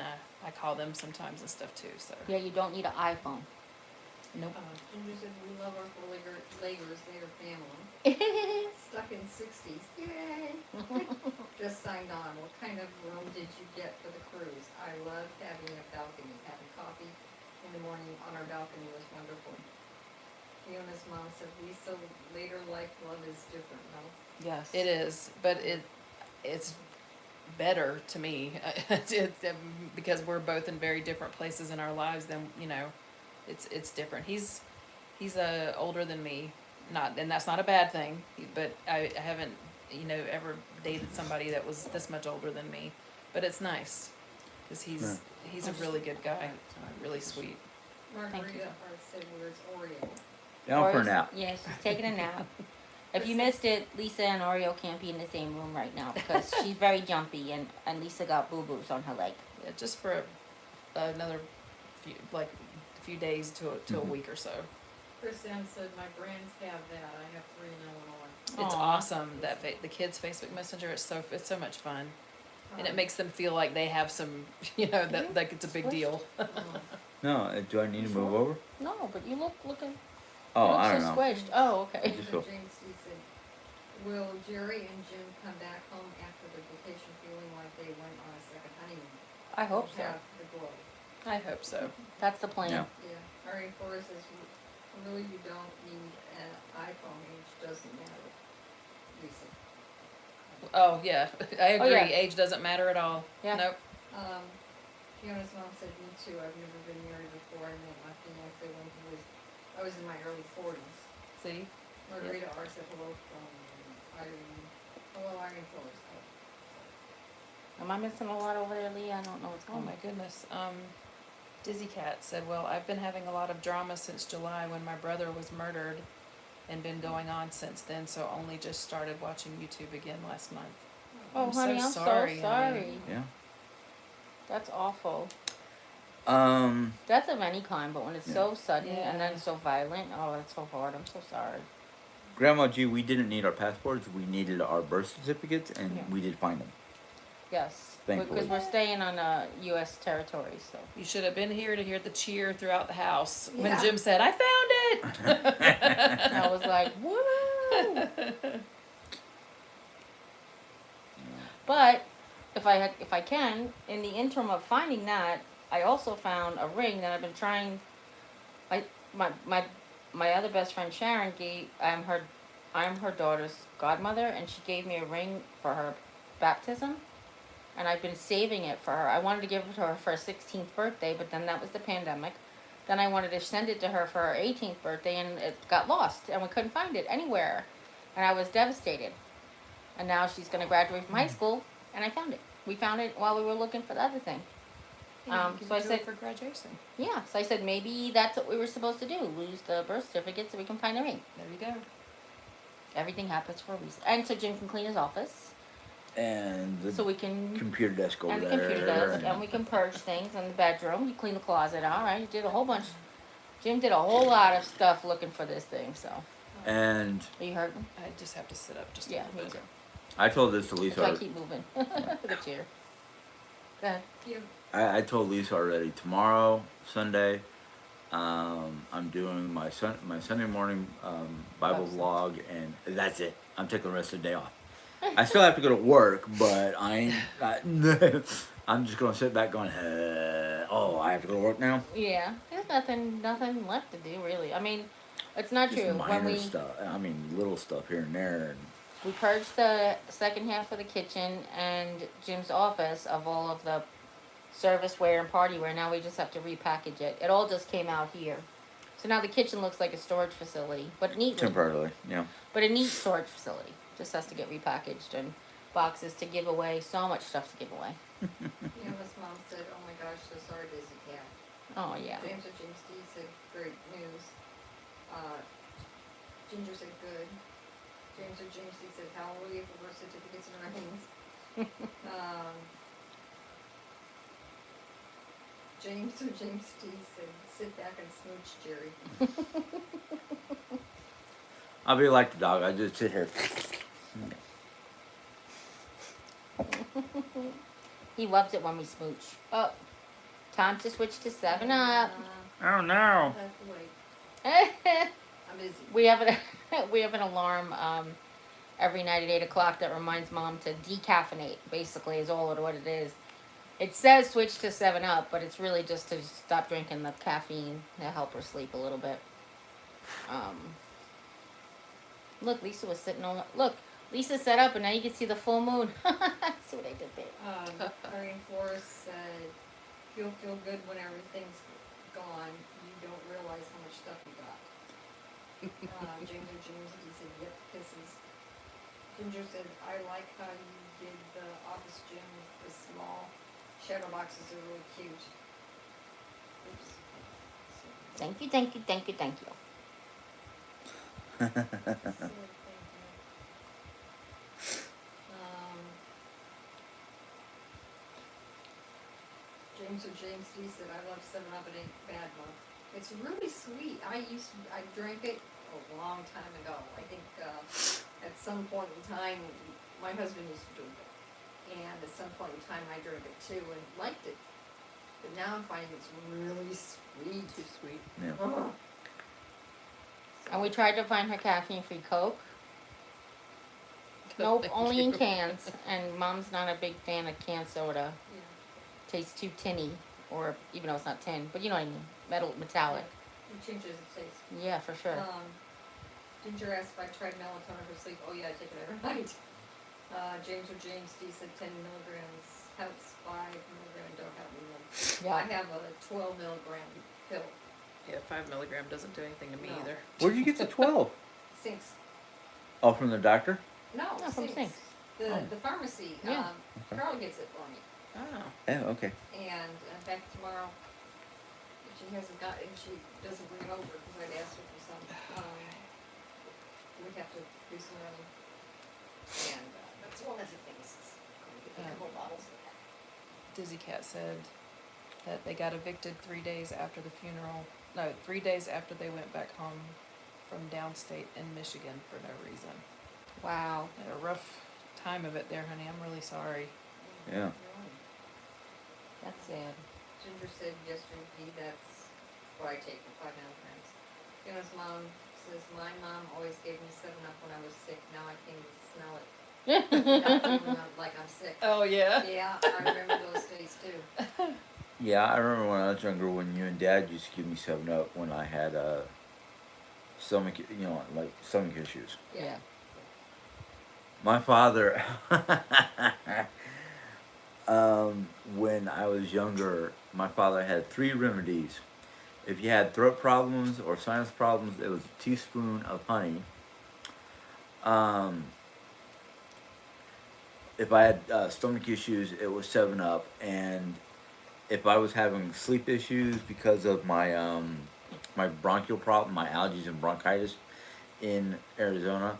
I call them sometimes and stuff too. So Yeah, you don't need an iPhone. nope. Ginger said, we love our four Lakers, they are family. Stuck in 60s, yay! Just signed on. What kind of room did you get for the cruise? I loved having a balcony. Having coffee in the morning on our balcony was wonderful. Fiona's mom said, Lisa, later life love is different, no? Yes. It is, but it's better to me because we're both in very different places in our lives. Then it's different. He's older than me, and that's not a bad thing. But I haven't ever dated somebody that was this much older than me. But it's nice because he's a really good guy, really sweet. Margarita said, where's Oreo? Down for a Oreo's- nap. Yeah, she's taking a nap. If you missed it, Lisa and Oreo can't be in the same room right now because she's very jumpy and Lisa got boo-boos on her leg. Yeah, just for another few days to a week or so. Chris M said, my brands have that. I have 3 in Illinois. It's Aw. awesome that the kids' Facebook Messenger. It's so much fun, and it makes them feel like they have some, that like it's a big deal. No, do I need to move over? No, but you looking. Oh, you look I so don't know. squished. Oh, okay. just feel- James C. said, will Jerry and Jim come back home after the vacation feeling like they went on a second honeymoon? I hope so. Have the glow. I hope so. That's the plan. Yeah. Yeah. Ari Forrest says, really, you don't need an iPhone. Age doesn't matter. Lisa. Oh yeah, I agree. yeah. Age doesn't matter at all. Yeah. Nope. Fiona's mom said, me too. I've never been married before. I met my fiance when I was in my early 40s. See. Margarita R said hello from Irene. Hello, Irene Forrest. Am I missing a lot over there, Lee? I don't know what's Oh going my on. goodness. Dizzy Cat said, well, I've been having a lot of drama since July when my brother was murdered and been going on since then, so only just started watching YouTube again last month. Oh, I'm honey, so I'm sorry, so sorry. honey. Yeah. That's awful. Um, Death of any kind, but when it's Yeah. so sudden Yeah. and then so violent, oh, that's so hard. I'm so sorry. Grandma G, we didn't need our passports. We needed our birth certificates, and Yeah. we did find them. Yes, Thankfully. because we're staying on U.S. territory, so. You should have been here to hear the cheer throughout the house when Yeah. Jim said, I found And I it! was like, woo! But if I can, in the interim of finding that, I also found a ring that I've been trying. My other best friend Sharon I'm her daughter's godmother, and she gave me a ring for her baptism, and I've been saving it for her. I wanted to give it to her for her 16th birthday, but then that was the pandemic. Then I wanted to send it to her for her 18th birthday, and it got lost, and we couldn't find it anywhere, and I was devastated. And now she's going to graduate from high school, and I found it. We found it while we were looking for the other thing. So I said, for graduation. yeah. So I said, maybe that's what we were supposed to do. Lose the birth certificate so we can find the ring. There you go. Everything happens for a reason. And so Jim can clean his office. And the So we can, computer desk over and the there. computer desk, and we can purge things in the bedroom. You clean the closet out, right? You did a whole bunch. Jim did a whole lot of stuff looking for this thing, so. And Are you hurting? I just have to sit up just a Yeah, little me bit. too. I told this to So I Lisa. keep moving the chair. Go ahead. You, I told Lisa already. Tomorrow, Sunday, I'm doing my Sunday morning Bible Awesome. vlog, and that's it. I'm taking the rest of the day off. I still have to go to work, but I ain't. I'm just gonna sit back going, oh, I have to go to work now. Yeah, there's nothing left to do really. I mean, it's not Just true. minor When stuff. I mean, little stuff here and there. And we purged the second half of the kitchen and Jim's office of all of the serviceware and partyware. Now we just have to repackage it. It all just came out here. So now the kitchen looks like a storage facility, but neatly. temporarily, yeah. But a neat storage facility. Just has to get repackaged and boxes to give away. So much stuff to give away. Fiona's mom said, oh my gosh, so sorry, Dizzy Cat. Oh yeah. James or James D said, great news. Ginger said, good. James or James D said, hallelujah for birth certificates and rings. James or James D said, sit back and smooch Jerry. I'll be like the dog. I just sit here. He loves it when we smooch. Oh, time to switch to 7-Up. Oh no. I'll have to wait. I'm busy. we have an we have an alarm every night at 8 o'clock that reminds Mom to decaffeinate. Basically, is all of what it is. It says switch to 7-Up, but it's really just to stop drinking the caffeine to help her sleep a little bit. Look, Lisa was sitting on. Look, Lisa set up, and now you can see the full moon. See what I did there? Marion Forrest said, you'll feel good when everything's gone. You don't realize how much stuff you got. James, he said, yep, kisses. Ginger said, I like how you did the office gym with the small shadow boxes are really cute. Oops. Thank you, thank you, thank you, thank you. So, thank you. James D said, I love 7-Up, it ain't bad, Mom. It's really sweet. I drank it a long time ago. I think at some point in time, my husband used to drink it. And at some point in time, I drank it too and liked it. But now I'm finding it's really sweet. Too sweet. Yeah. Oh. And we tried to find her caffeine-free Coke. Nope, Thank only in you. cans. And Mom's not a big fan of canned soda. Yeah. Tastes too tinny, or even though it's not tin, but you know what I mean, metallic. It changes its taste. Yeah, for sure. Ginger asked if I tried melatonin for sleep. Oh yeah, I take it every night. James D said 10 milligrams helps, 5 milligram don't help me. Yeah. I have a 12 milligram pill. Yeah, 5 milligram doesn't do anything to me No. either. Where'd you get the 12? Sinks. Oh, from the doctor? No, No, from Sinks. The pharmacy. Yeah. Okay. Carol gets it for me. Oh. Oh, okay. And in fact, tomorrow, if she hasn't got, if she doesn't bring it over, because I'd asked her for some, we have to do some running. And that's one of the things, is going to get me a couple bottles of that. Dizzy Cat said that they got evicted 3 days after the funeral. No, 3 days after they went back home from downstate in Michigan for no reason. Wow. Had a rough time of it there, honey. I'm really sorry. Yeah. That's sad. Ginger said yesterday, that's what I take for 5 milligrams. Fiona mom says, my mom always gave me 7-Up when I was sick. Now I can't even smell it. Not feeling like I'm sick. Oh, yeah? Yeah, I remember those days too. Yeah, I remember when I was younger when you and Dad used to give me 7-Up when I had stomach, like stomach issues. Yeah. My father, when I was younger, my father had 3 remedies. If you had throat problems or sinus problems, it was a teaspoon of honey. If I had stomach issues, it was 7-Up, and if I was having sleep issues because of my my bronchial problem, my allergies and bronchitis in Arizona,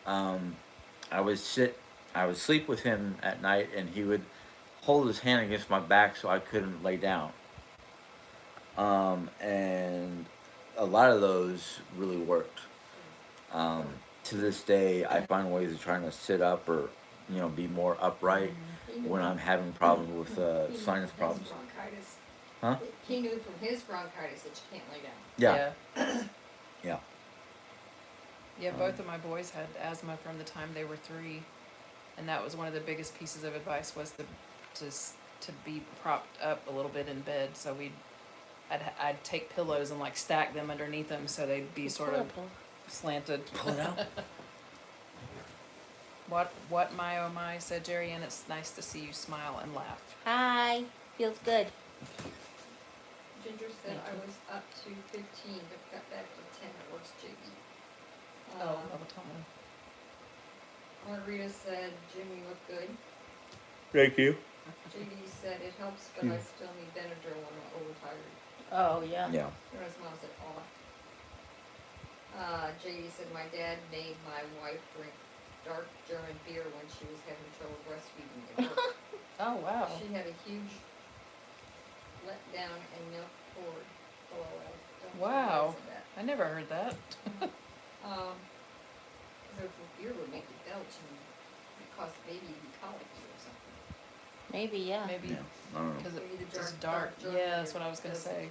I would sleep with him at night, and he would hold his hand against my back so I couldn't lay down. And a lot of those really worked. To this day, I find ways of trying to sit up or, be more upright when I'm having problems with sinus problems. Bronchitis. Huh? He knew from his bronchitis that you can't lay down. Yeah. Yeah. Yeah. Yeah, both of my boys had asthma from the time they were 3, and that was one of the biggest pieces of advice was to be propped up a little bit in bed. So I'd take pillows and like stack them underneath them so they'd be sort of slanted. Pull it out. What my oh my, said Jerry, and it's nice to see you smile and laugh. Hi. Feels good. Ginger said I was up to 15, but got back to 10 at work's JD. Melatonin. Margarita said, Jim, you look good. Thank you. JD said it helps, but I still need Benadryl when I'm overtired. Oh, yeah. Yeah. Whereas mom said, oh. JD said my dad made my wife drink dark German beer when she was having trouble breastfeeding at work. Oh, wow. She had a huge letdown and milk poured below it. Wow. I never heard that. Because if beer would make you belch and it caused the baby to be colicky or something. Maybe, yeah. Maybe Yeah, I don't know. because Maybe the it's just dark dark. journey Yeah, that's what I was gonna doesn't- say.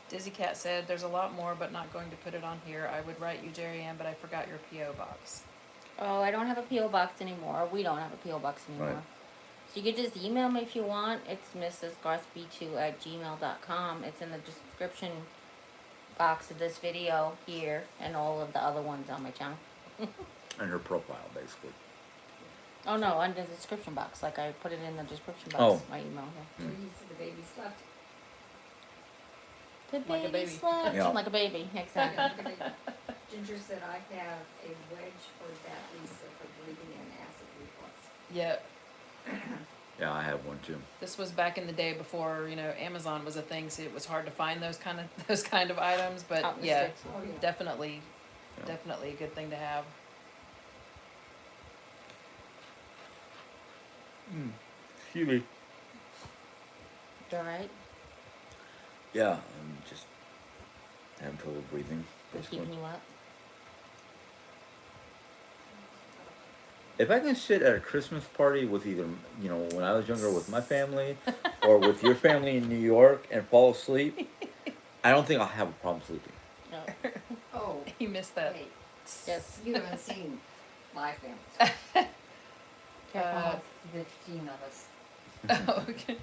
Dizzy Cat said, "There's a lot more, but not going to put it on here. I would write you, Jerry Ann, but I forgot your PO box." Oh, I don't have a P.O. box anymore. We don't have a P.O. box anymore. Right. So you can just email me if you want. It's mrsgarsby2@gmail.com. It's in the description box of this video here and all of the other ones on my channel. And her profile, basically. Oh no, under the description box. Like I put it in the description box. Oh. My email. Yeah. So he said the baby slept. The Like a baby baby. slept Yeah. like a baby. Exactly. Ginger said, I have a wedge for that, Lisa, for breathing in acid reflux. Yeah, Yeah, I have one too. this was back in the day before Amazon was a thing, so it was hard to find those kind of items. But Out in the yeah, sticks. Oh, yeah. definitely Yeah. a good thing to have. Excuse me. All right. Yeah, I'm just having trouble breathing. We're Basically. keeping you up. If I can sit at a Christmas party with either, when I was younger with my family or with your family in New York and fall asleep, I don't think I'll have a problem sleeping. No. Oh, He missed that. hey, Yes. you haven't seen my family. Uh, 15 of us. Oh, okay.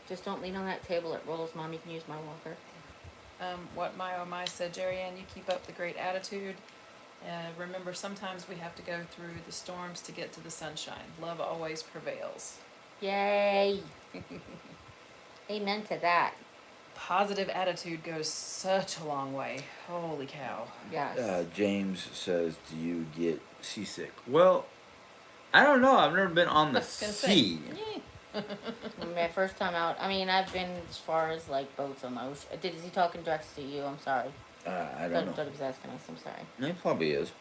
Just don't lean on that table. It rolls. Mom, you can use my walker. What my oh my said, Jerry Ann, you keep up the great attitude. Remember, sometimes we have to go through the storms to get to the sunshine. Love always prevails. Yay. Amen to that. Positive attitude goes such a long way. Holy cow. Yes. James says, "Do you get seasick?" Well, I don't know. I've never been on the I was gonna sea. say, My first time out. I mean, I've been as far as like boats on the ocean. Is he talking direct to you? I'm sorry. I don't know. Thought he was asking us. I'm sorry. It probably is.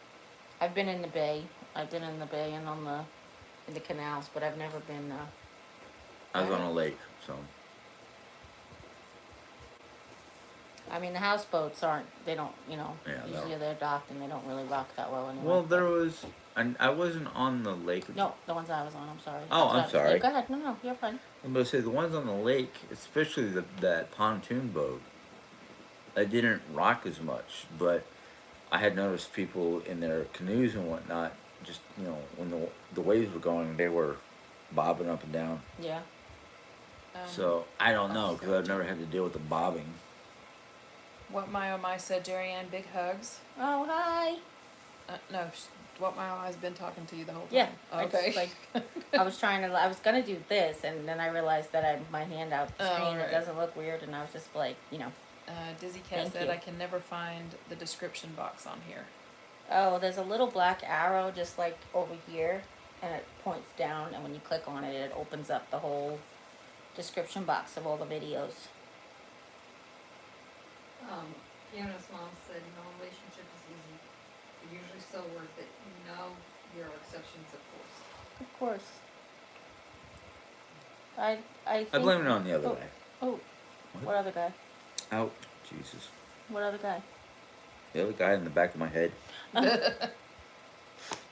I've been in the bay. I've been in the bay and in the canals, but I've never been. I was on a lake, so. I mean, the houseboats aren't. They don't. Yeah, usually they're docked and they don't really rock that well anymore. Well, there was, and I wasn't on the lake. No, the ones I was on. I'm sorry. Oh, That's I'm what- sorry. Go ahead. No, you're fine. I'm gonna say the ones on the lake, especially that pontoon boat, they didn't rock as much. But I had noticed people in their canoes and whatnot, just when the waves were going, they were bobbing up and down. Yeah. So I don't know because I've never had to deal with the bobbing. What my oh my said, Jerry Ann, big hugs. Oh, hi. No, what my oh my's been talking to you the whole time. Yeah. Okay. I was gonna do this, and then I realized that I had my hand out the Oh, screen. right. It doesn't look weird, and I was just like, Dizzy Cat Thank said, you. I can never find the description box on here. oh, there's a little black arrow just like over here, and it points down, and when you click on it, it opens up the whole description box of all the videos. Fiona's mom said, no relationship is easy. They're usually so worth it. There are exceptions, of course. Of course. I think. I blame it on the other Oh. guy. Oh, what other guy? Out, Jesus. What other guy? The other guy in the back of my head.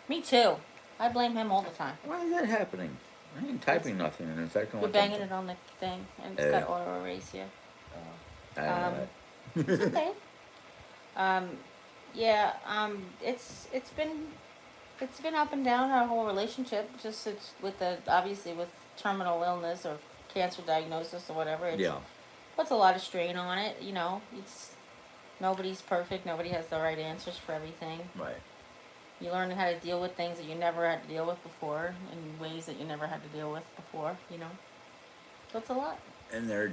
Me too. I blame him all the time. Why is that happening? I ain't typing nothing and it's acting You're like banging it on the thing, and it's got auto erase. Yeah. I know that. It's okay. Yeah. It's been up and down our whole relationship. Just it's obviously with terminal illness or cancer diagnosis or whatever. It's, Yeah. puts a lot of strain on it. It's nobody's perfect. Nobody has the right answers for everything. Right. You learn how to deal with things that you never had to deal with before in ways that you never had to deal with before. So it's a lot. And there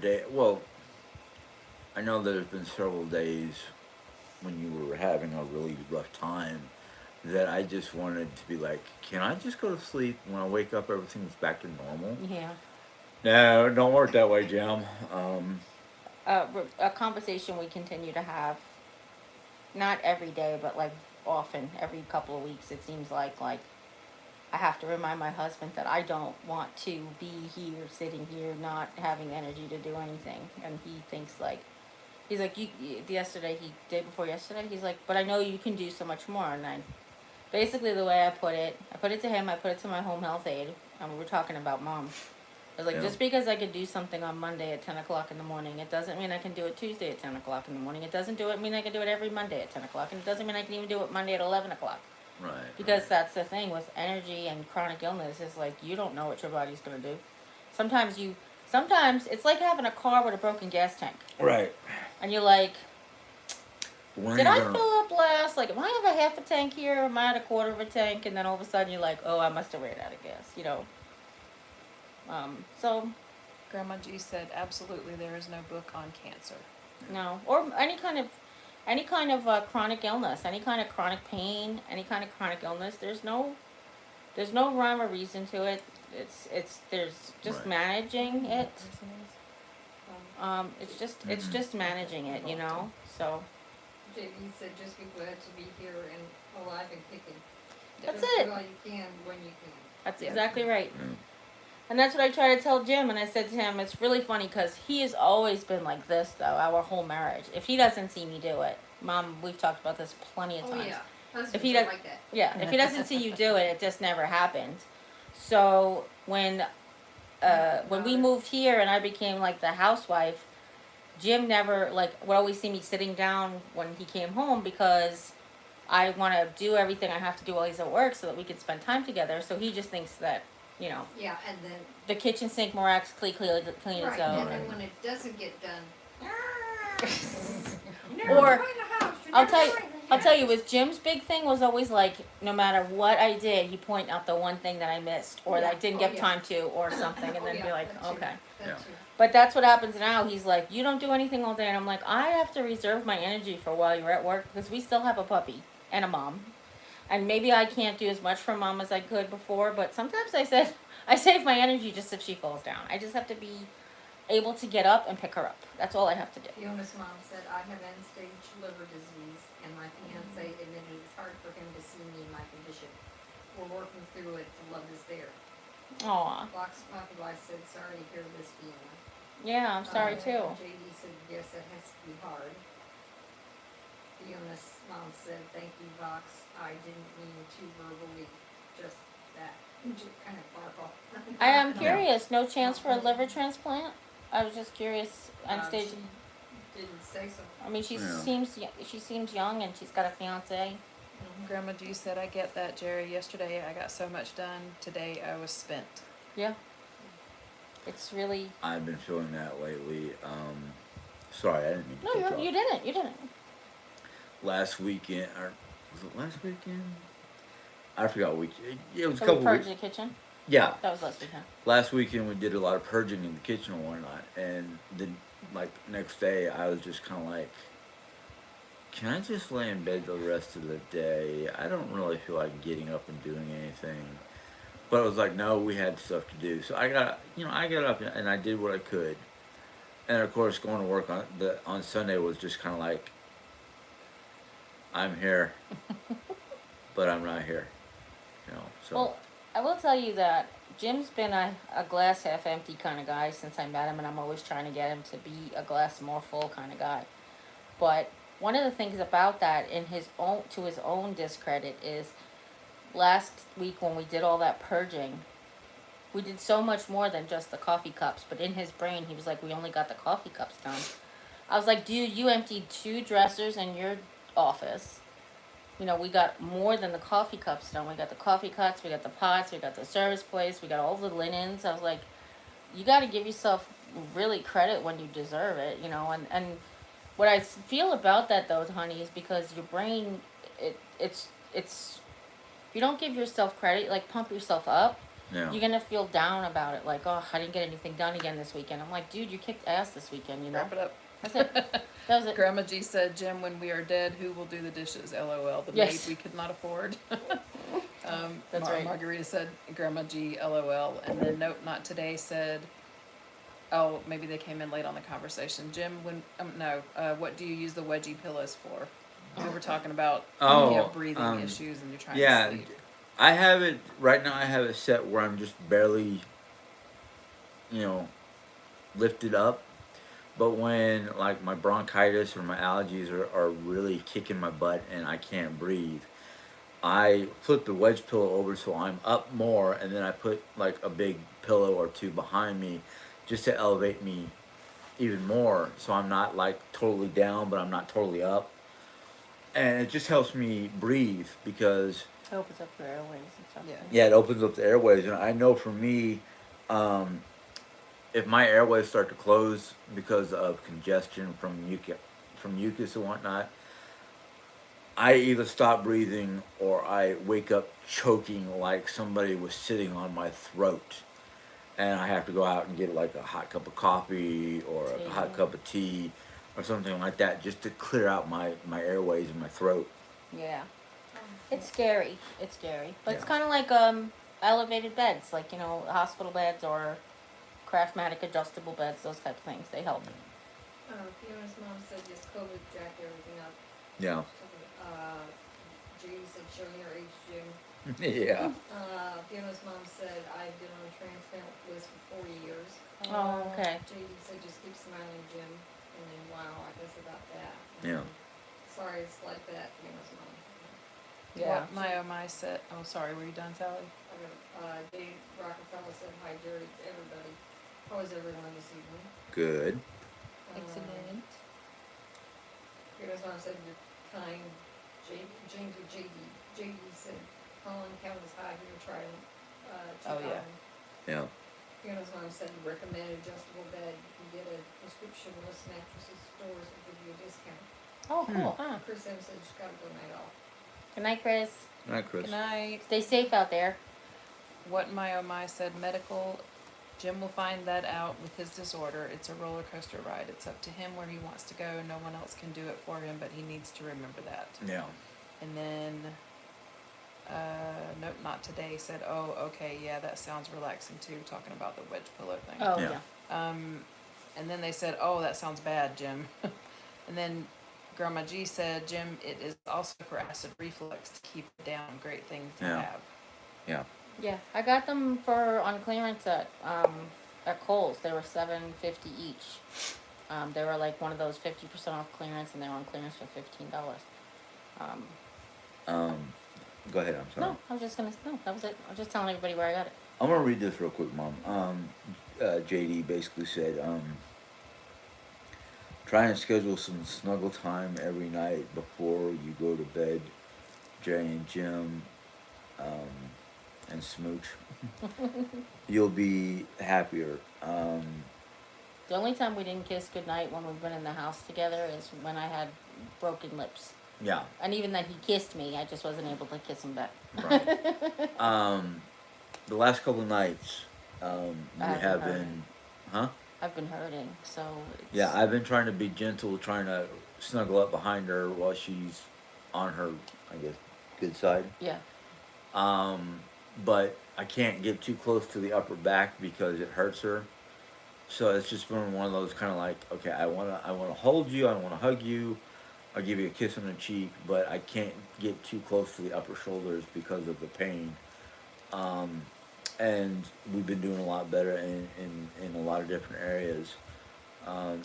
I know there's been several days when you were having a really rough time that I just wanted to be like, can I just go to sleep? When I wake up, everything's back to normal. Yeah. No, it don't work that way, Jim. A conversation we continue to have, not every day, but like often, every couple of weeks. It seems like I have to remind my husband that I don't want to be here, sitting here, not having energy to do anything. And he thinks he's like, day before yesterday, he's like, but I know you can do so much more. And basically the way I put it to him, I put it to my home health aide, and we were talking about Mom. I was like, Yeah. just because I could do something on Monday at 10 o'clock in the morning, it doesn't mean I can do it Tuesday at 10 o'clock in the morning. It doesn't mean I can do it every Monday at 10 o'clock. And it doesn't mean I can even do it Monday at 11 o'clock. Right. Because right. that's the thing with energy and chronic illness is like, you don't know what your body's going to do. Sometimes it's like having a car with a broken gas tank. Right. And you're like, When did are I you gonna- fill up last? Like, am I have a half a tank here? Am I at a quarter of a tank? And then all of a sudden you're like, oh, I must have ran out of gas, you know. So, Grandma G said, absolutely, there is no book on cancer. no. Or any kind of chronic illness, any kind of chronic pain, any kind of chronic illness. There's no rhyme or reason to it. There's just Right. managing it. Um, It's just Mhm. managing it, you know. So JD said, just be glad to be here and alive and kicking. That's Just it. do all you can when you can. that's Yeah. exactly right. Yeah. And that's what I try to tell Jim. And I said to him, it's really funny because he has always been like this, though, our whole marriage. If he doesn't see me do it, Mom, we've talked about this plenty of Oh, times. yeah. If Husbands he are does- like that. Yeah, if he doesn't see you do it, it just never happened. So when we moved here and I became like the housewife, Jim never would always see me sitting down when he came home because I want to do everything I have to do while he's at work so that we can spend time together. So he just thinks that, you know, Yeah, and then, the kitchen sink miraculously clean right, itself. and then when it doesn't get done. Or, I'll tell you- I'll Yeah. tell you, with Jim's big thing was always like, no matter what I did, he'd point out the one thing that I missed or that I Yeah. didn't Oh, get yeah. time to or something, and Oh, then yeah, be like, that too. okay. That Yeah. too. But that's what happens now. He's like, you don't do anything all day, and I'm like, I have to reserve my energy for while you're at work because we still have a puppy and a mom, and maybe I can't do as much for Mom as I could before. But sometimes I said I save my energy just if she falls down. I just have to be able to get up and pick her up. That's all I have to do. Fiona's mom said, I have end-stage liver disease, and my fiance admitted it's hard for him to see me in my condition. We're working through it, the love is there. Aw, Fox Poppy Life said, sorry to hear this, Fiona. yeah, I'm sorry too. JD said, yes, it has to be hard. Fiona's mom said, thank you, Vox. I didn't mean to verbally, just that, kind of bark off. I am curious. No chance for a liver transplant? I was just curious. End stage. She didn't say so. I mean, she Yeah. seems young and she's got a fiance. Grandma G said, I get that, Jerry. Yesterday I got so much done. Today I was spent. Yeah. It's really I've been feeling that lately. Sorry, I didn't mean to cut no. you You off. didn't. You didn't. Last weekend, or was it last weekend? I forgot what week. It was a So we couple purged weeks. the kitchen. Yeah, That was last weekend. last weekend we did a lot of purging in the kitchen and whatnot, and then like next day I was just kind of like, can I just lay in bed the rest of the day? I don't really feel like getting up and doing anything. But it was like, no, we had stuff to do, so I got up and I did what I could, and of course going to work on Sunday was just kind of like, I'm here, but I'm not here, you know. So Well, I will tell you that Jim's been a glass half empty kind of guy since I met him, and I'm always trying to get him to be a glass more full kind of guy. But one of the things about that, to his own discredit, is last week when we did all that purging, we did so much more than just the coffee cups. But in his brain, he was like, we only got the coffee cups done. I was like, dude, you emptied 2 dressers in your office. You know, we got more than the coffee cups done. We got the coffee cups, we got the pots, we got the service plates, we got all the linens. I was like, you got to give yourself really credit when you deserve it, you know. And what I feel about that, though, honey, is because your brain, it's if you don't give yourself credit, like pump yourself up, yeah. you're gonna feel down about it. Like, oh, I didn't get anything done again this weekend. I'm like, dude, you kicked ass this weekend, you know. Wrap it up. That's it. That was it. Grandma G said, Jim, when we are dead, who will do the dishes? LOL. The Yes. maid we could not afford. That's right. Margarita said, Grandma G, LOL. And then Nope Not Today said, oh, maybe they came in late on the conversation. Jim, what do you use the wedgie pillows for? We were talking about Oh, you have breathing issues and you're trying yeah, to sleep. I have it right now. I have it set where I'm just barely, lifted up. But when like my bronchitis or my allergies are really kicking my butt and I can't breathe, I flip the wedge pillow over so I'm up more, and then I put like a big pillow or two behind me, just to elevate me even more, so I'm not like totally down, but I'm not totally up, and it just helps me breathe because It opens up your airways and stuff. Yeah. yeah, it opens up the airways, and I know for me, um, if my airways start to close because of congestion from mucus and whatnot, I either stop breathing or I wake up choking like somebody was sitting on my throat. And I have to go out and get like a hot cup of coffee or a hot Tea. cup of tea or something like that just to clear out my airways and my throat. Yeah. It's scary. It's scary. But it's Yeah. kind of like elevated beds, like, hospital beds or Craftmatic adjustable beds, those type of things. They help. Fiona's mom said just COVID jacked everything up. Yeah. Judy said showing her age, Jim. Yeah. Fiona's mom said I've been on a transplant list for 40 years. Oh, okay. JD said just keep smiling, Jim. And then wow, I guess about that. Yeah. Sorry, it's like that, Fiona's mom. Yeah. What my oh my said. Oh, sorry. Were you done, Sally? Dave Rockefeller said hi, Jerry, to everybody. How is everyone this evening? Good. Excellent. Fiona's mom said you're kind. James with JD. JD said Colin count is high here, try to check Oh, yeah. on him. Yeah. Fiona's mom said recommended adjustable bed. You can get a prescription most mattresses stores will give you a discount. Oh, cool, huh? Chris M said she's got a good night off. Good night, Chris. All right, Chris. Good night. Stay safe out there. What my oh my said medical. Jim will find that out with his disorder. It's a roller coaster ride. It's up to him where he wants to go. No one else can do it for him, but he needs to remember that. Yeah. And then, nope, not today. Said, oh, okay, yeah, that sounds relaxing too. Talking about the wedge pillow thing. Oh, Yeah. yeah. And then they said, oh, that sounds bad, Jim. And then Grandma G said, Jim, it is also for acid reflux to keep it down. Great thing to Yeah. have. Yeah. Yeah, I got them on clearance at Kohl's. They were $7.50 each. They were like one of those 50% off clearance, and they were on clearance for $15. Go ahead. I'm sorry. No, I was just gonna. No, that was it. I was just telling everybody where I got it. I'm gonna read this real quick, Mom. JD basically said, try and schedule some snuggle time every night before you go to bed. Jay and Jim, and smooch. You'll be happier. The only time we didn't kiss goodnight when we've been in the house together is when I had broken lips. Yeah. And even then, he kissed me. I just wasn't able to kiss him back. Right. The last couple of nights, we I've have been been, huh? I've been hurting, so. Yeah, I've been trying to be gentle, trying to snuggle up behind her while she's on her, I guess, good side. Yeah. But I can't get too close to the upper back because it hurts her. So it's just been one of those kind of like, okay, I wanna hold you, I wanna hug you, I'll give you a kiss on the cheek, but I can't get too close to the upper shoulders because of the pain. And we've been doing a lot better in a lot of different areas.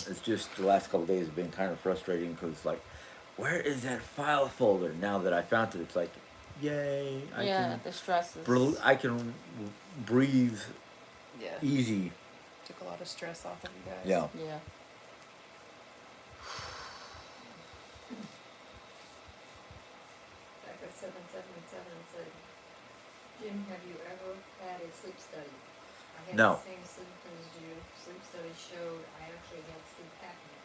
It's just the last couple of days have been kind of frustrating because like, where is that file folder? Now that I found it, it's like, yay! The stress is. I can breathe Yeah. easy. Took a lot of stress off of you guys. Yeah. Yeah. Becca 777 said, Jim, have you ever had a sleep study? I had No. the same symptoms as you. Sleep study showed I actually had sleep apnea.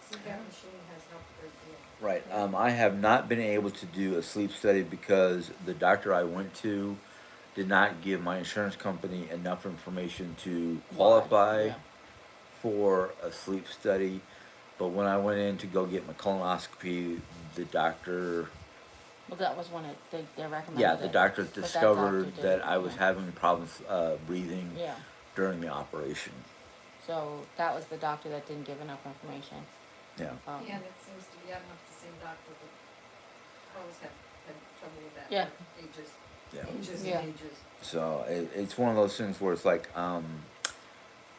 CPAP machine has helped a great deal. Right. I have not been able to do a sleep study because the doctor I went to did not give my insurance company enough information to qualify Yeah. for a sleep study. But when I went in to go get my colonoscopy, the doctor, Well, that was when they recommended yeah, the it. doctor But that discovered doctor that did, I was yeah. having problems breathing Yeah. during the operation. So that was the doctor that didn't give enough information. Yeah. Yeah, and it seems to be, I don't know if it's the same doctor, but Carl's had trouble with that. Yeah. Ages. Yeah. Ages Yeah. and ages. So it's one of those things where it's like,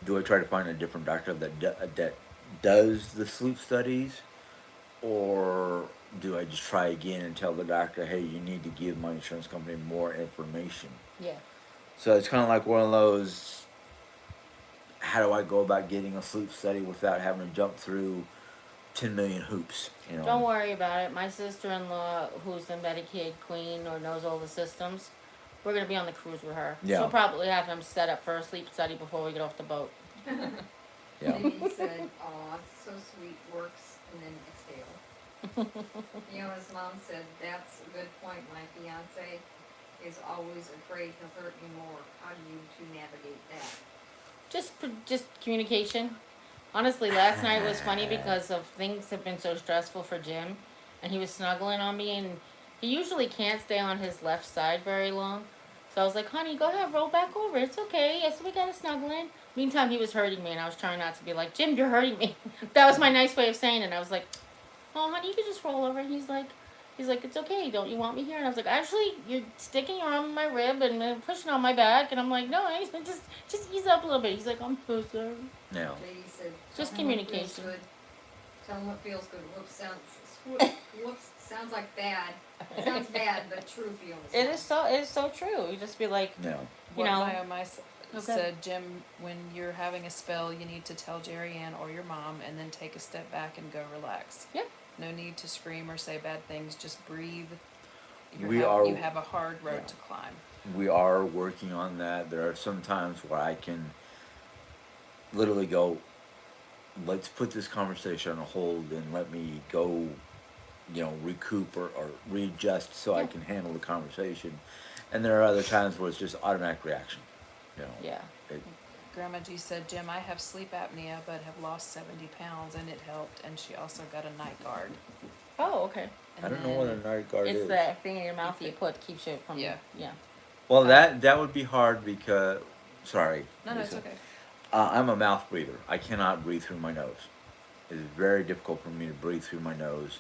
do I try to find a different doctor that does the sleep studies, or do I just try again and tell the doctor, hey, you need to give my insurance company more information? Yeah. So it's kind of like one of those, how do I go about getting a sleep study without having to jump through 10 million hoops? You know? Don't worry about it. My sister-in-law, who's the Medicaid queen or knows all the systems, we're gonna be on the cruise with her. Yeah. She'll probably have him set up for a sleep study before we get off the boat. Yeah. Maybe he said, "Aw, so sweet, works," and then exhale. Fiona's mom said, "That's a good point. My fiance is always afraid he'll hurt me more. How do you two navigate that?" Just communication. Honestly, last night was funny because of things have been so stressful for Jim, and he was snuggling on me, and he usually can't stay on his left side very long. So I was like, honey, go ahead, roll back over. It's okay. Yes, we got to snuggle in. Meantime, he was hurting me, and I was trying not to be like, Jim, you're hurting me. That was my nice way of saying it. And I was like, oh, honey, you can just roll over. And he's like, it's okay. Don't you want me here? And I was like, actually, you're sticking your arm in my rib and pushing on my back. And I'm like, no, just ease up a little bit. He's like, I'm so sorry. Yeah. Lady said, Just "Tell him what feels communication. good. Tell him what feels good. Whoops, sounds like bad. Sounds bad, but true, Fiona's mom. It is so true. You just be like, Yeah. What know, my okay. said, Jim, when you're having a spell, you need to tell Jerry Ann or your mom and then take a step back and go relax. Yeah. No need to scream or say bad things. Just breathe. You You have a hard road to climb. We are working on that. There are some times where I can literally go, let's put this conversation on hold and let me go, recoup or readjust so I can handle the conversation. And there are other times where it's just automatic reaction. yeah. Grandma G said, Jim, I have sleep apnea but have lost 70 pounds and it helped. And she also got a night guard. Oh, okay. And I don't know what a night guard It's is. the thing in your mouth that you put keeps you from. Yeah. Yeah. Well, that would be hard because, sorry. No, it's Lisa. okay. I'm a mouth breather. I cannot breathe through my nose. It is very difficult for me to breathe through my nose.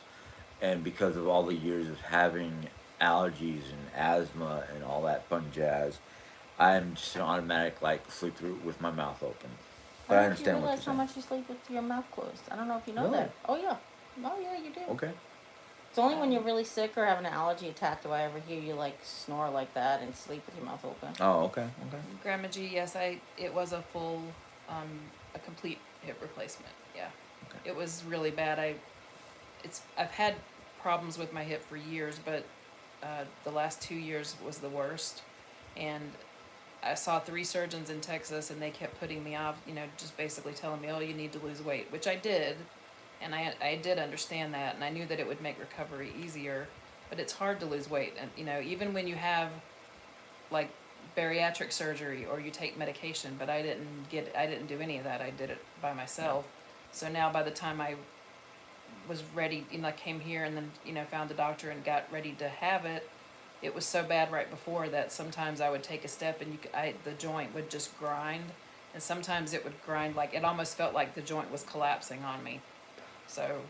And because of all the years of having allergies and asthma and all that fun jazz, I'm just an automatic, sleep through with my mouth open. But I understand what you're You realize how saying. much you sleep with your mouth closed. I don't know if you know Really? that. Oh, yeah. Oh, yeah, you do. Okay. It's only when you're really sick or having an allergy attack do I ever hear you, snore like that and sleep with your mouth open. Oh, okay. Okay. Grandma G, yes, it was a full, a complete hip replacement. Yeah. Okay. It was really bad. I've had problems with my hip for years, but the last 2 years was the worst. And I saw 3 surgeons in Texas, and they kept putting me off, just basically telling me, oh, you need to lose weight, which I did. And I did understand that, and I knew that it would make recovery easier, but it's hard to lose weight. And, even when you have, bariatric surgery or you take medication, but I didn't do any of that. I did it by myself. So now by the time I was ready, I came here and then, found a doctor and got ready to have it, it was so bad right before that sometimes I would take a step and the joint would just grind, and sometimes it would grind it almost felt like the joint was collapsing on me. So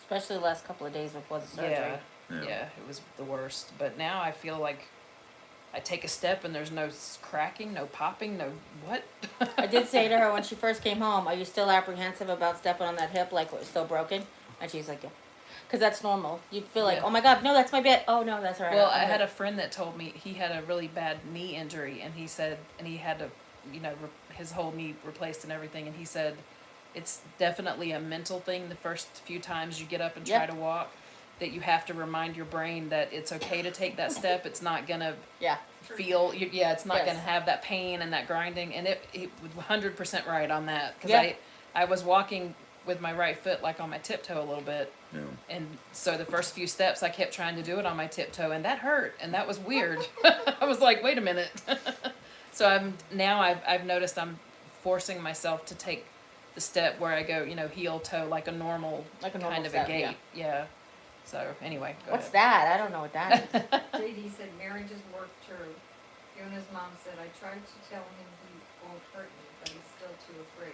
Especially the last couple of days before the surgery. yeah, it was the worst. But now I feel like I take a step and there's no cracking, no popping, no what? I did say to her when she first came home, are you still apprehensive about stepping on that hip like it was still broken? And she's like, yeah. Because that's normal. You feel like, Yeah. oh my God, no, that's my bed. Oh no, that's all right. Well, I had a friend that told me he had a really bad knee injury, and he said, and he had to, his whole knee replaced and everything, and he said, it's definitely a mental thing the first few times you get up and try to walk, that you have to remind your brain that it's okay to take that step. It's not going to feel, it's not going to have that pain and that grinding. And it was 100% right on that. Because I was walking with my right foot on my tiptoe a little bit. Yeah. And so the first few steps I kept trying to do it on my tiptoe, and that hurt, and that was weird. I was like, wait a minute. So I've noticed I'm forcing myself to take the step where I go, heel toe like a normal kind of step, a gait. Yeah. So anyway, What's that? I don't know what that is. JD said marriage is work true. Fiona's mom said, I tried to tell him he won't hurt me, but he's still too afraid.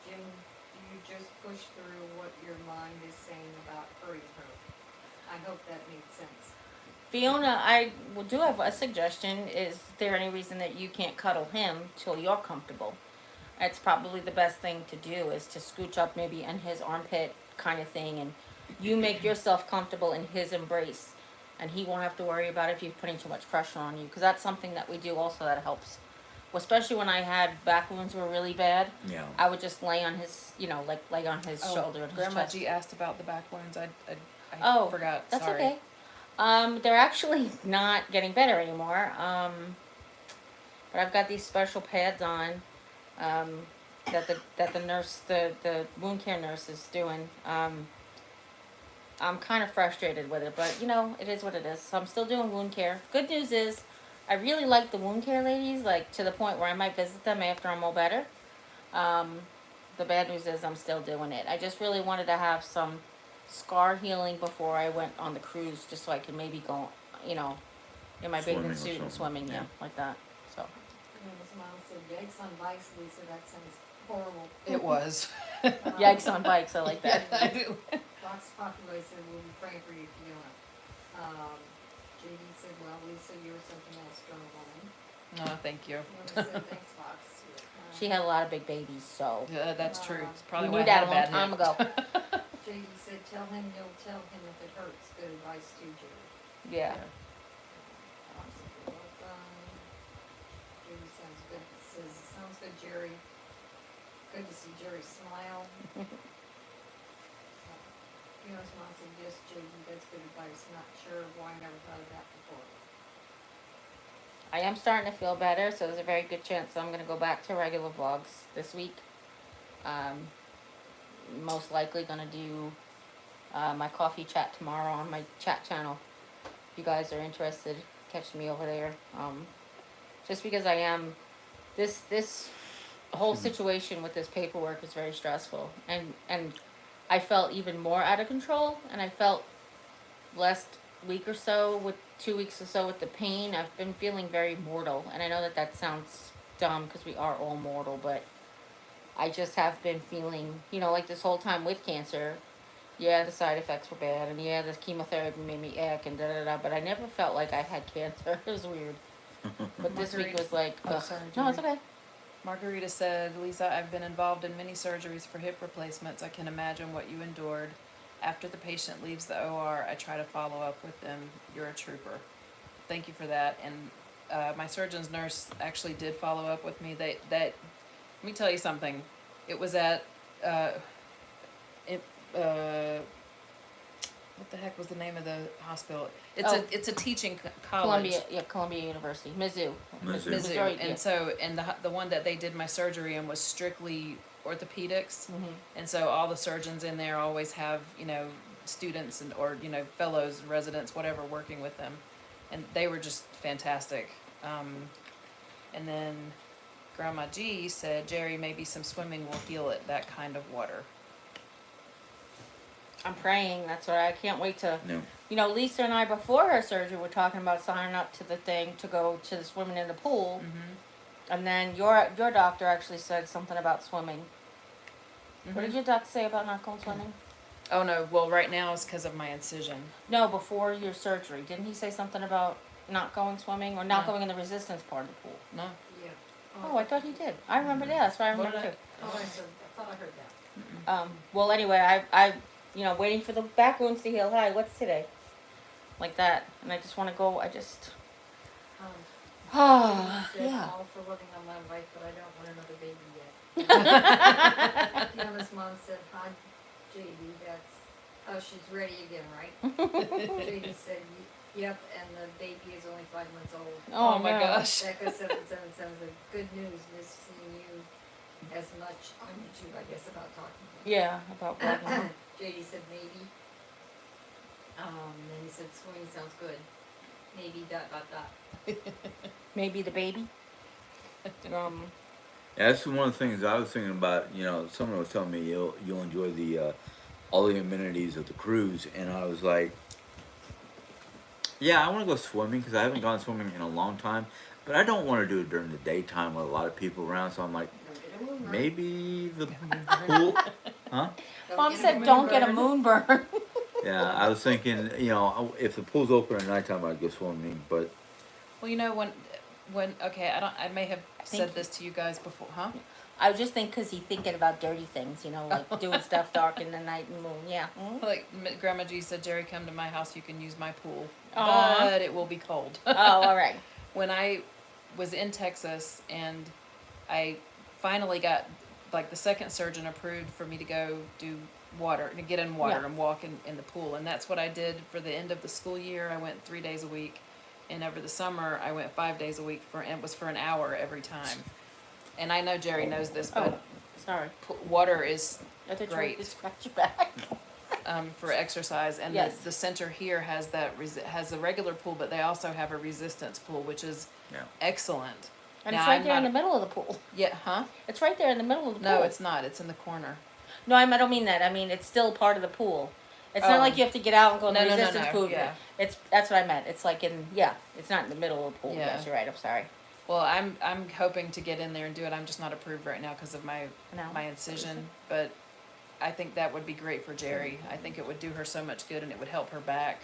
Jim, do you just push through what your mind is saying about hurting her? I hope that made sense. Fiona, I do have a suggestion. Is there any reason that you can't cuddle him till you're comfortable? It's probably the best thing to do is to scooch up maybe in his armpit kind of thing and you make yourself comfortable in his embrace, and he won't have to worry about if you're putting too much pressure on you. Because that's something that we do also that helps. Especially when I had back wounds were really bad, Yeah. I would just lay on his, like lay on his shoulder and his Grandma chest. G asked about the back wounds. I Oh, forgot. That's Sorry. okay. They're actually not getting better anymore. But I've got these special pads on, that the nurse, the wound care nurse is doing. I'm kind of frustrated with it, but it is what it is. So I'm still doing wound care. Good news is, I really like the wound care ladies, like to the point where I might visit them after I'm all better. The bad news is I'm still doing it. I just really wanted to have some scar healing before I went on the cruise, just so I could maybe go, in my Swimming bathing or suit and something, swimming, yeah. like that. So. His mom said, yikes on bikes, Lisa, that sounds horrible. It was. Yikes on bikes, I like that. I do. Fox Populate said, we'll be praying for you, Fiona. JD said, well, Lisa, you were something else, strong woman. Oh, thank you. Fiona said, thanks, Fox. She had a lot of big babies, so Yeah, that's true. It's probably we why knew I had that a long bad time hip. ago. JD said, tell him you'll tell him if it hurts. Good advice too, JD. Yeah. Fox said, you're welcome. JD sounds good. Says, sounds good, Jerry. Good to see Jerry smile. Fiona's mom said, yes, JD, that's good advice. Not sure why I never thought of that before. I am starting to feel better, so there's a very good chance I'm going to go back to regular vlogs this week. Most likely going to do my coffee chat tomorrow on my chat channel. If you guys are interested, catch me over there. Just because I am, this whole situation with this paperwork is very stressful, and I felt even more out of control, and I felt last week or so, with 2 weeks or so with the pain, I've been feeling very mortal. And I know that sounds dumb because we are all mortal, but I just have been feeling, like this whole time with cancer, yeah, the side effects were bad, and yeah, the chemotherapy made me ick and da-da-da, but I never felt like I had cancer. It was weird. But this week was like, Oh, ugh. sorry, No, it's Julie. okay. Margarita said, Lisa, I've been involved in many surgeries for hip replacements. I can imagine what you endured. After the patient leaves the OR, I try to follow up with them. You're a trooper. Thank you for that. And my surgeon's nurse actually did follow up with me. Let me tell you something. It was at what the heck was the name of the hospital? It's a teaching college. Columbia University, Mizzou. Mizzou. Missouri, And yeah. so, and the one that they did my surgery in was strictly orthopedics. Mhm. And so all the surgeons in there always have, students or fellows, residents, whatever, working with them. And they were just fantastic. And then Grandma G said, Jerry, maybe some swimming will heal it, that kind of water. I'm praying. That's what I can't wait to. No. Lisa and I, before her surgery, were talking about signing up to the thing to go to the swimming in the pool. Mm-hmm. And then your doctor actually said something about swimming. Mm-hmm. What did your doctor say about not going swimming? Oh, no. Well, right now it's because of my incision. No, before your surgery. Didn't he say something about not going swimming or not No. going in the resistance part of the pool? No. Yeah. Oh, I thought he did. I remember that. That's what I What remember did too. I thought I heard that. Well, anyway, I waiting for the back wounds to heal. Hi, what's today? Like that. And I just want to go, Said, yeah. all for living on my life, but I don't want another baby yet. Fiona's mom said, hi, JD, she's ready again, right? JD said, yep, and the baby is only 5 months old. Oh my no. gosh. Becca 777 said, good news, miss seeing you as much on YouTube, I guess, about talking. Yeah, about walking. JD said maybe. Then he said swimming sounds good. Maybe ... Maybe the baby. Yeah, that's one of the things I was thinking about. Someone was telling me you'll enjoy the all the amenities of the cruise, and I was like, yeah, I want to go swimming because I haven't gone swimming in a long time, but I don't want to do it during the daytime with a lot of people around. So I'm like, maybe the pool, huh? Mom said, "Don't get a moon burn." Yeah, I was thinking, if the pool's open at nighttime, I'd go swimming, but Well, when okay, I may have said Thank this to you guys before, huh? I just think because he's thinking about dirty things, you know, like doing stuff dark in the night and moon. Yeah. Mm. Like Grandma G said, Jerry, come to my house. You can use my pool, Aw. but it will be cold. Oh, all right. When I was in Texas and I finally got like the second surgeon approved for me to go do water, to get in water Yeah. and walk in the pool, and that's what I did for the end of the school year. I went 3 days a week, and over the summer I went 5 days a week and it was for an hour every time. And I know Jerry knows this, but Sorry. water is I thought you great. were to scratch your back. For exercise, and Yes. the center here has has a regular pool, but they also have a resistance pool, which is Yeah. excellent. And Now, it's right I'm there in not- the middle of the pool. Yeah, huh? It's right there in the middle of the pool. No, it's not. It's in the corner. No, I don't mean that. I mean it's still part of the pool. It's not Oh. like you have to get out and go in No, the no, no, resistance no, pool. yeah. That's what I meant. It's like it's not in the middle of the pool. Yeah. Yes, you're right. I'm sorry. Well, I'm hoping to get in there and do it. I'm just not approved right now because of my No. incision, but I think that would be great for Jerry. I think it would do her so much good, and it would help her back.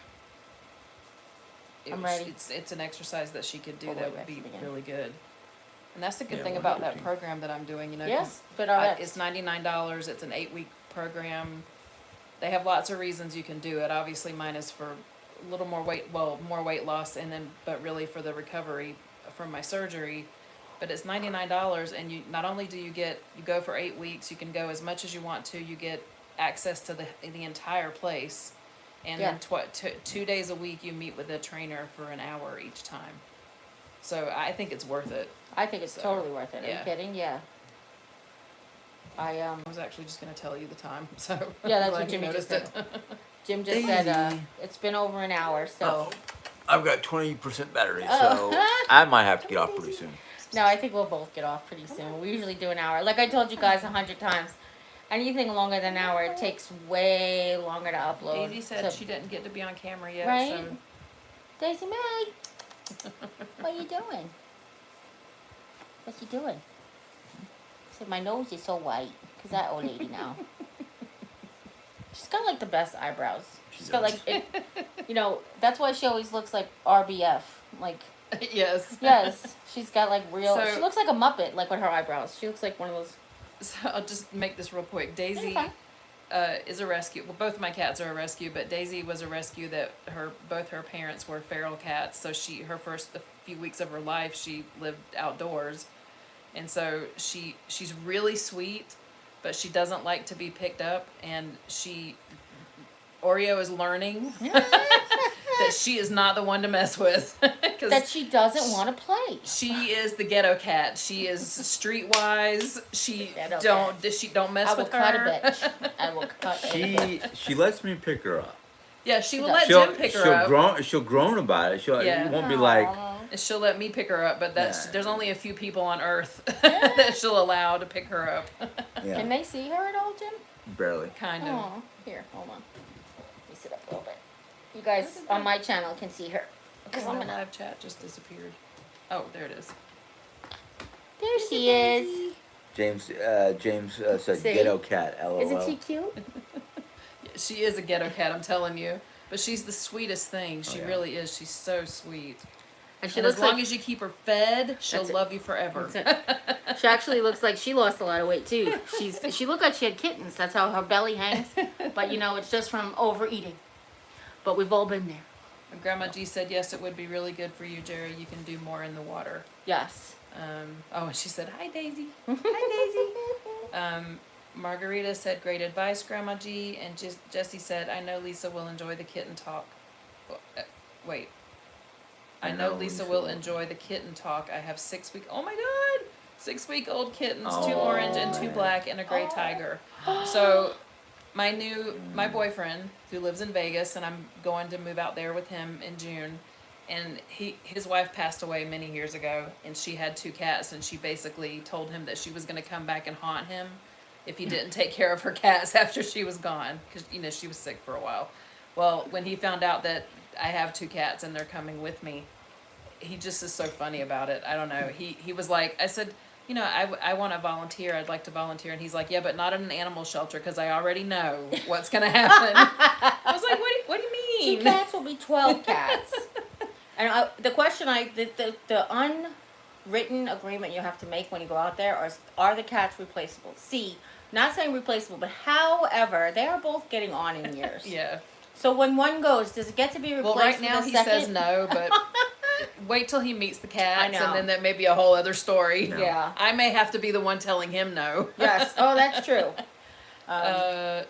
I'm ready. It's an exercise that she could do Forward that would rest be again. really good. And that's the good Yeah, thing one about that routine. program that I'm doing, you know. 'cause Yes, but all right. it's $99. It's an 8-week program. They have lots of reasons you can do it. Obviously, mine is for a little more more weight loss, and then but really for the recovery from my surgery. But it's $99, and you not only do you go for 8 weeks, you can go as much as you want to. You get access to the entire place, and Yeah. then 2 days a week you meet with a trainer for an hour each time. So I think it's worth it. I think it's So, totally worth it. Are yeah. you kidding? Yeah. I I was actually just going to tell you the time, so Yeah, that's I'm what glad you Jimmy just noticed it. Jim just said it's been over an hour, so I've got 20% battery, Oh. so I might have to get off pretty soon. no, I think we'll both get off pretty soon. We usually do an hour. Like I told you guys 100 times. Anything longer than an hour, it takes way longer to upload. Daisy said So- she didn't get to be on camera yet, Right? so Daisy May, what are you doing? What's you doing? Said my nose is so white because that old lady now. She's got like the best eyebrows. She's got like it, that's why she always looks like RBF. Like yes. yes, she's got like real. So- she looks like a Muppet, like with her eyebrows. She looks like one of those. So I'll just make this real quick. Daisy Okay. is a rescue. Well, both of my cats are a rescue, but Daisy was a rescue that both her parents were feral cats. So her first few weeks of her life, she lived outdoors, and so she's really sweet, but she doesn't like to be picked up, and Oreo is learning that she is not the one to mess with. 'Cause That she doesn't want to play. she is the ghetto cat. She is streetwise. She Ghetto don't mess I will with cut a her. bitch. I will cut a bitch. She lets me pick her up. Yeah, she will does. let Jim pick her up. She'll groan about it. Yeah. It won't be like Aw. And she'll let me pick her up, but Yeah. there's only a few people on Earth that she'll allow to pick her up. yeah, Can they see her at all, Jim? barely. Kind of. Oh, here, hold on. Let me sit up a little bit. You guys on my channel can see her. Because Oh, I'm my gonna. live chat just disappeared. Oh, there it is. There she is. James said See? ghetto cat. LOL. Isn't she cute? Yeah, she is a ghetto cat, I'm telling you. But she's the sweetest thing. She yeah. really is. She's so sweet. And she And looks as long like as you keep her fed, she'll That's it. love you forever. That's it. She actually looks like she lost a lot of weight too. She looked like she had kittens. That's how her belly hangs. But it's just from overeating. But we've all been there. And Grandma G said, yes, it would be really good for you, Jerry. You can do more in the water. Yes. And she said, hi, Daisy. Hi, Daisy. Margarita said, great advice, Grandma G. And Jessie said, I know Lisa will enjoy the kitten talk. Wait. I know Lisa will enjoy the kitten talk. I have 6-week. Oh my God! 6-week-old kittens, 2 Oh, orange and 2 man. black, and a gray tiger. So, my boyfriend who lives in Vegas, and I'm going to move out there with him in June. And his wife passed away many years ago, and she had 2 cats, and she basically told him that she was going to come back and haunt him if he didn't take care of her cats after she was gone, because she was sick for a while. Well, when he found out that I have 2 cats and they're coming with me, he just is so funny about it. I don't know. He was like, I said, I want to volunteer. I'd like to volunteer. And he's like, yeah, but not in an animal shelter because I already know what's going to happen. I was like, what do you 2 mean? cats will be 12 cats. And the question written agreement you have to make when you go out there, or are the cats replaceable? C, not saying replaceable, but however, they are both getting on in years. Yeah. So when one goes, does it get to be replaced? Well, right now with a he second? says no, but wait till he meets the cats, I know. and then that may be a whole other story. No. Yeah. I may have to be the one telling him no. Yes. Oh, that's true. Oh,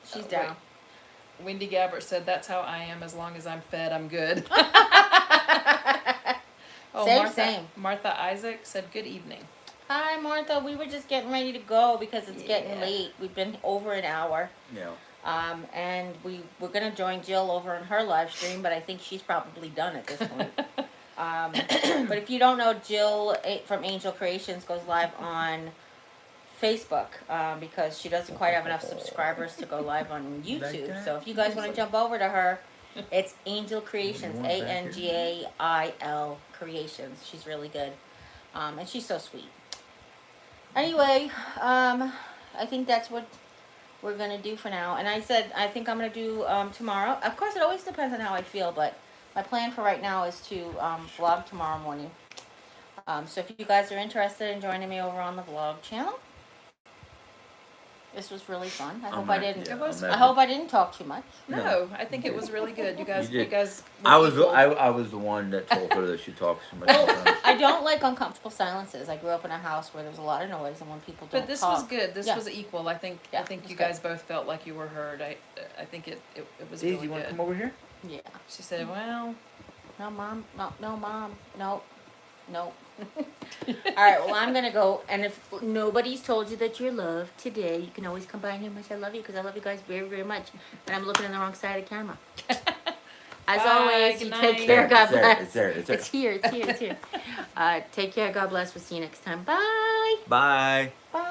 she's wait. down. Wendy Gabbert said, "That's how I am. As long as I'm fed, I'm good." Same. Martha Isaac said, "Good evening." Hi, Martha. We were just getting ready to go because it's getting Yeah. late. We've been over an hour. Yeah. And we're going to join Jill over in her live stream, but I think she's probably done at this point. But if you don't know, Jill from Angel Creations goes live on Facebook because she doesn't quite have enough subscribers to go live on YouTube. So if you guys want to jump over to her, it's Angel Creations, Angail Creations. She's really good. And she's so sweet. Anyway, I think that's what we're going to do for now. And I said, I think I'm going to do tomorrow. Of course, it always depends on how I feel, but my plan for right now is to vlog tomorrow morning. So if you guys are interested in joining me over on the vlog channel, this was really fun. I hope I didn't. It was. I hope I didn't talk too much. No, I think it was really good. You guys. You You did. guys. I was equal. I was the one that told her that she talks too much. Well, sometimes. I don't like uncomfortable silences. I grew up in a house where there was a lot of noise, and when people don't But this talk, was good. This Yeah. was equal. I think. Yeah, I think it's you good. guys both felt like you were heard. I think it was Steve, really you want to good. come over here? yeah. She said, "Well, No, mom. No, mom. No. All right. Well, I'm gonna go. And if nobody's told you that you're loved today, you can always come by and hear me say I love you because I love you guys very, very much. And I'm looking in the wrong side of the camera. As Bye, always, good you night. take care. God It's there, bless. it's there, it's there. It's here. It's here. It's here. Take care. God bless. We'll see you next time. Bye. Bye. Bye.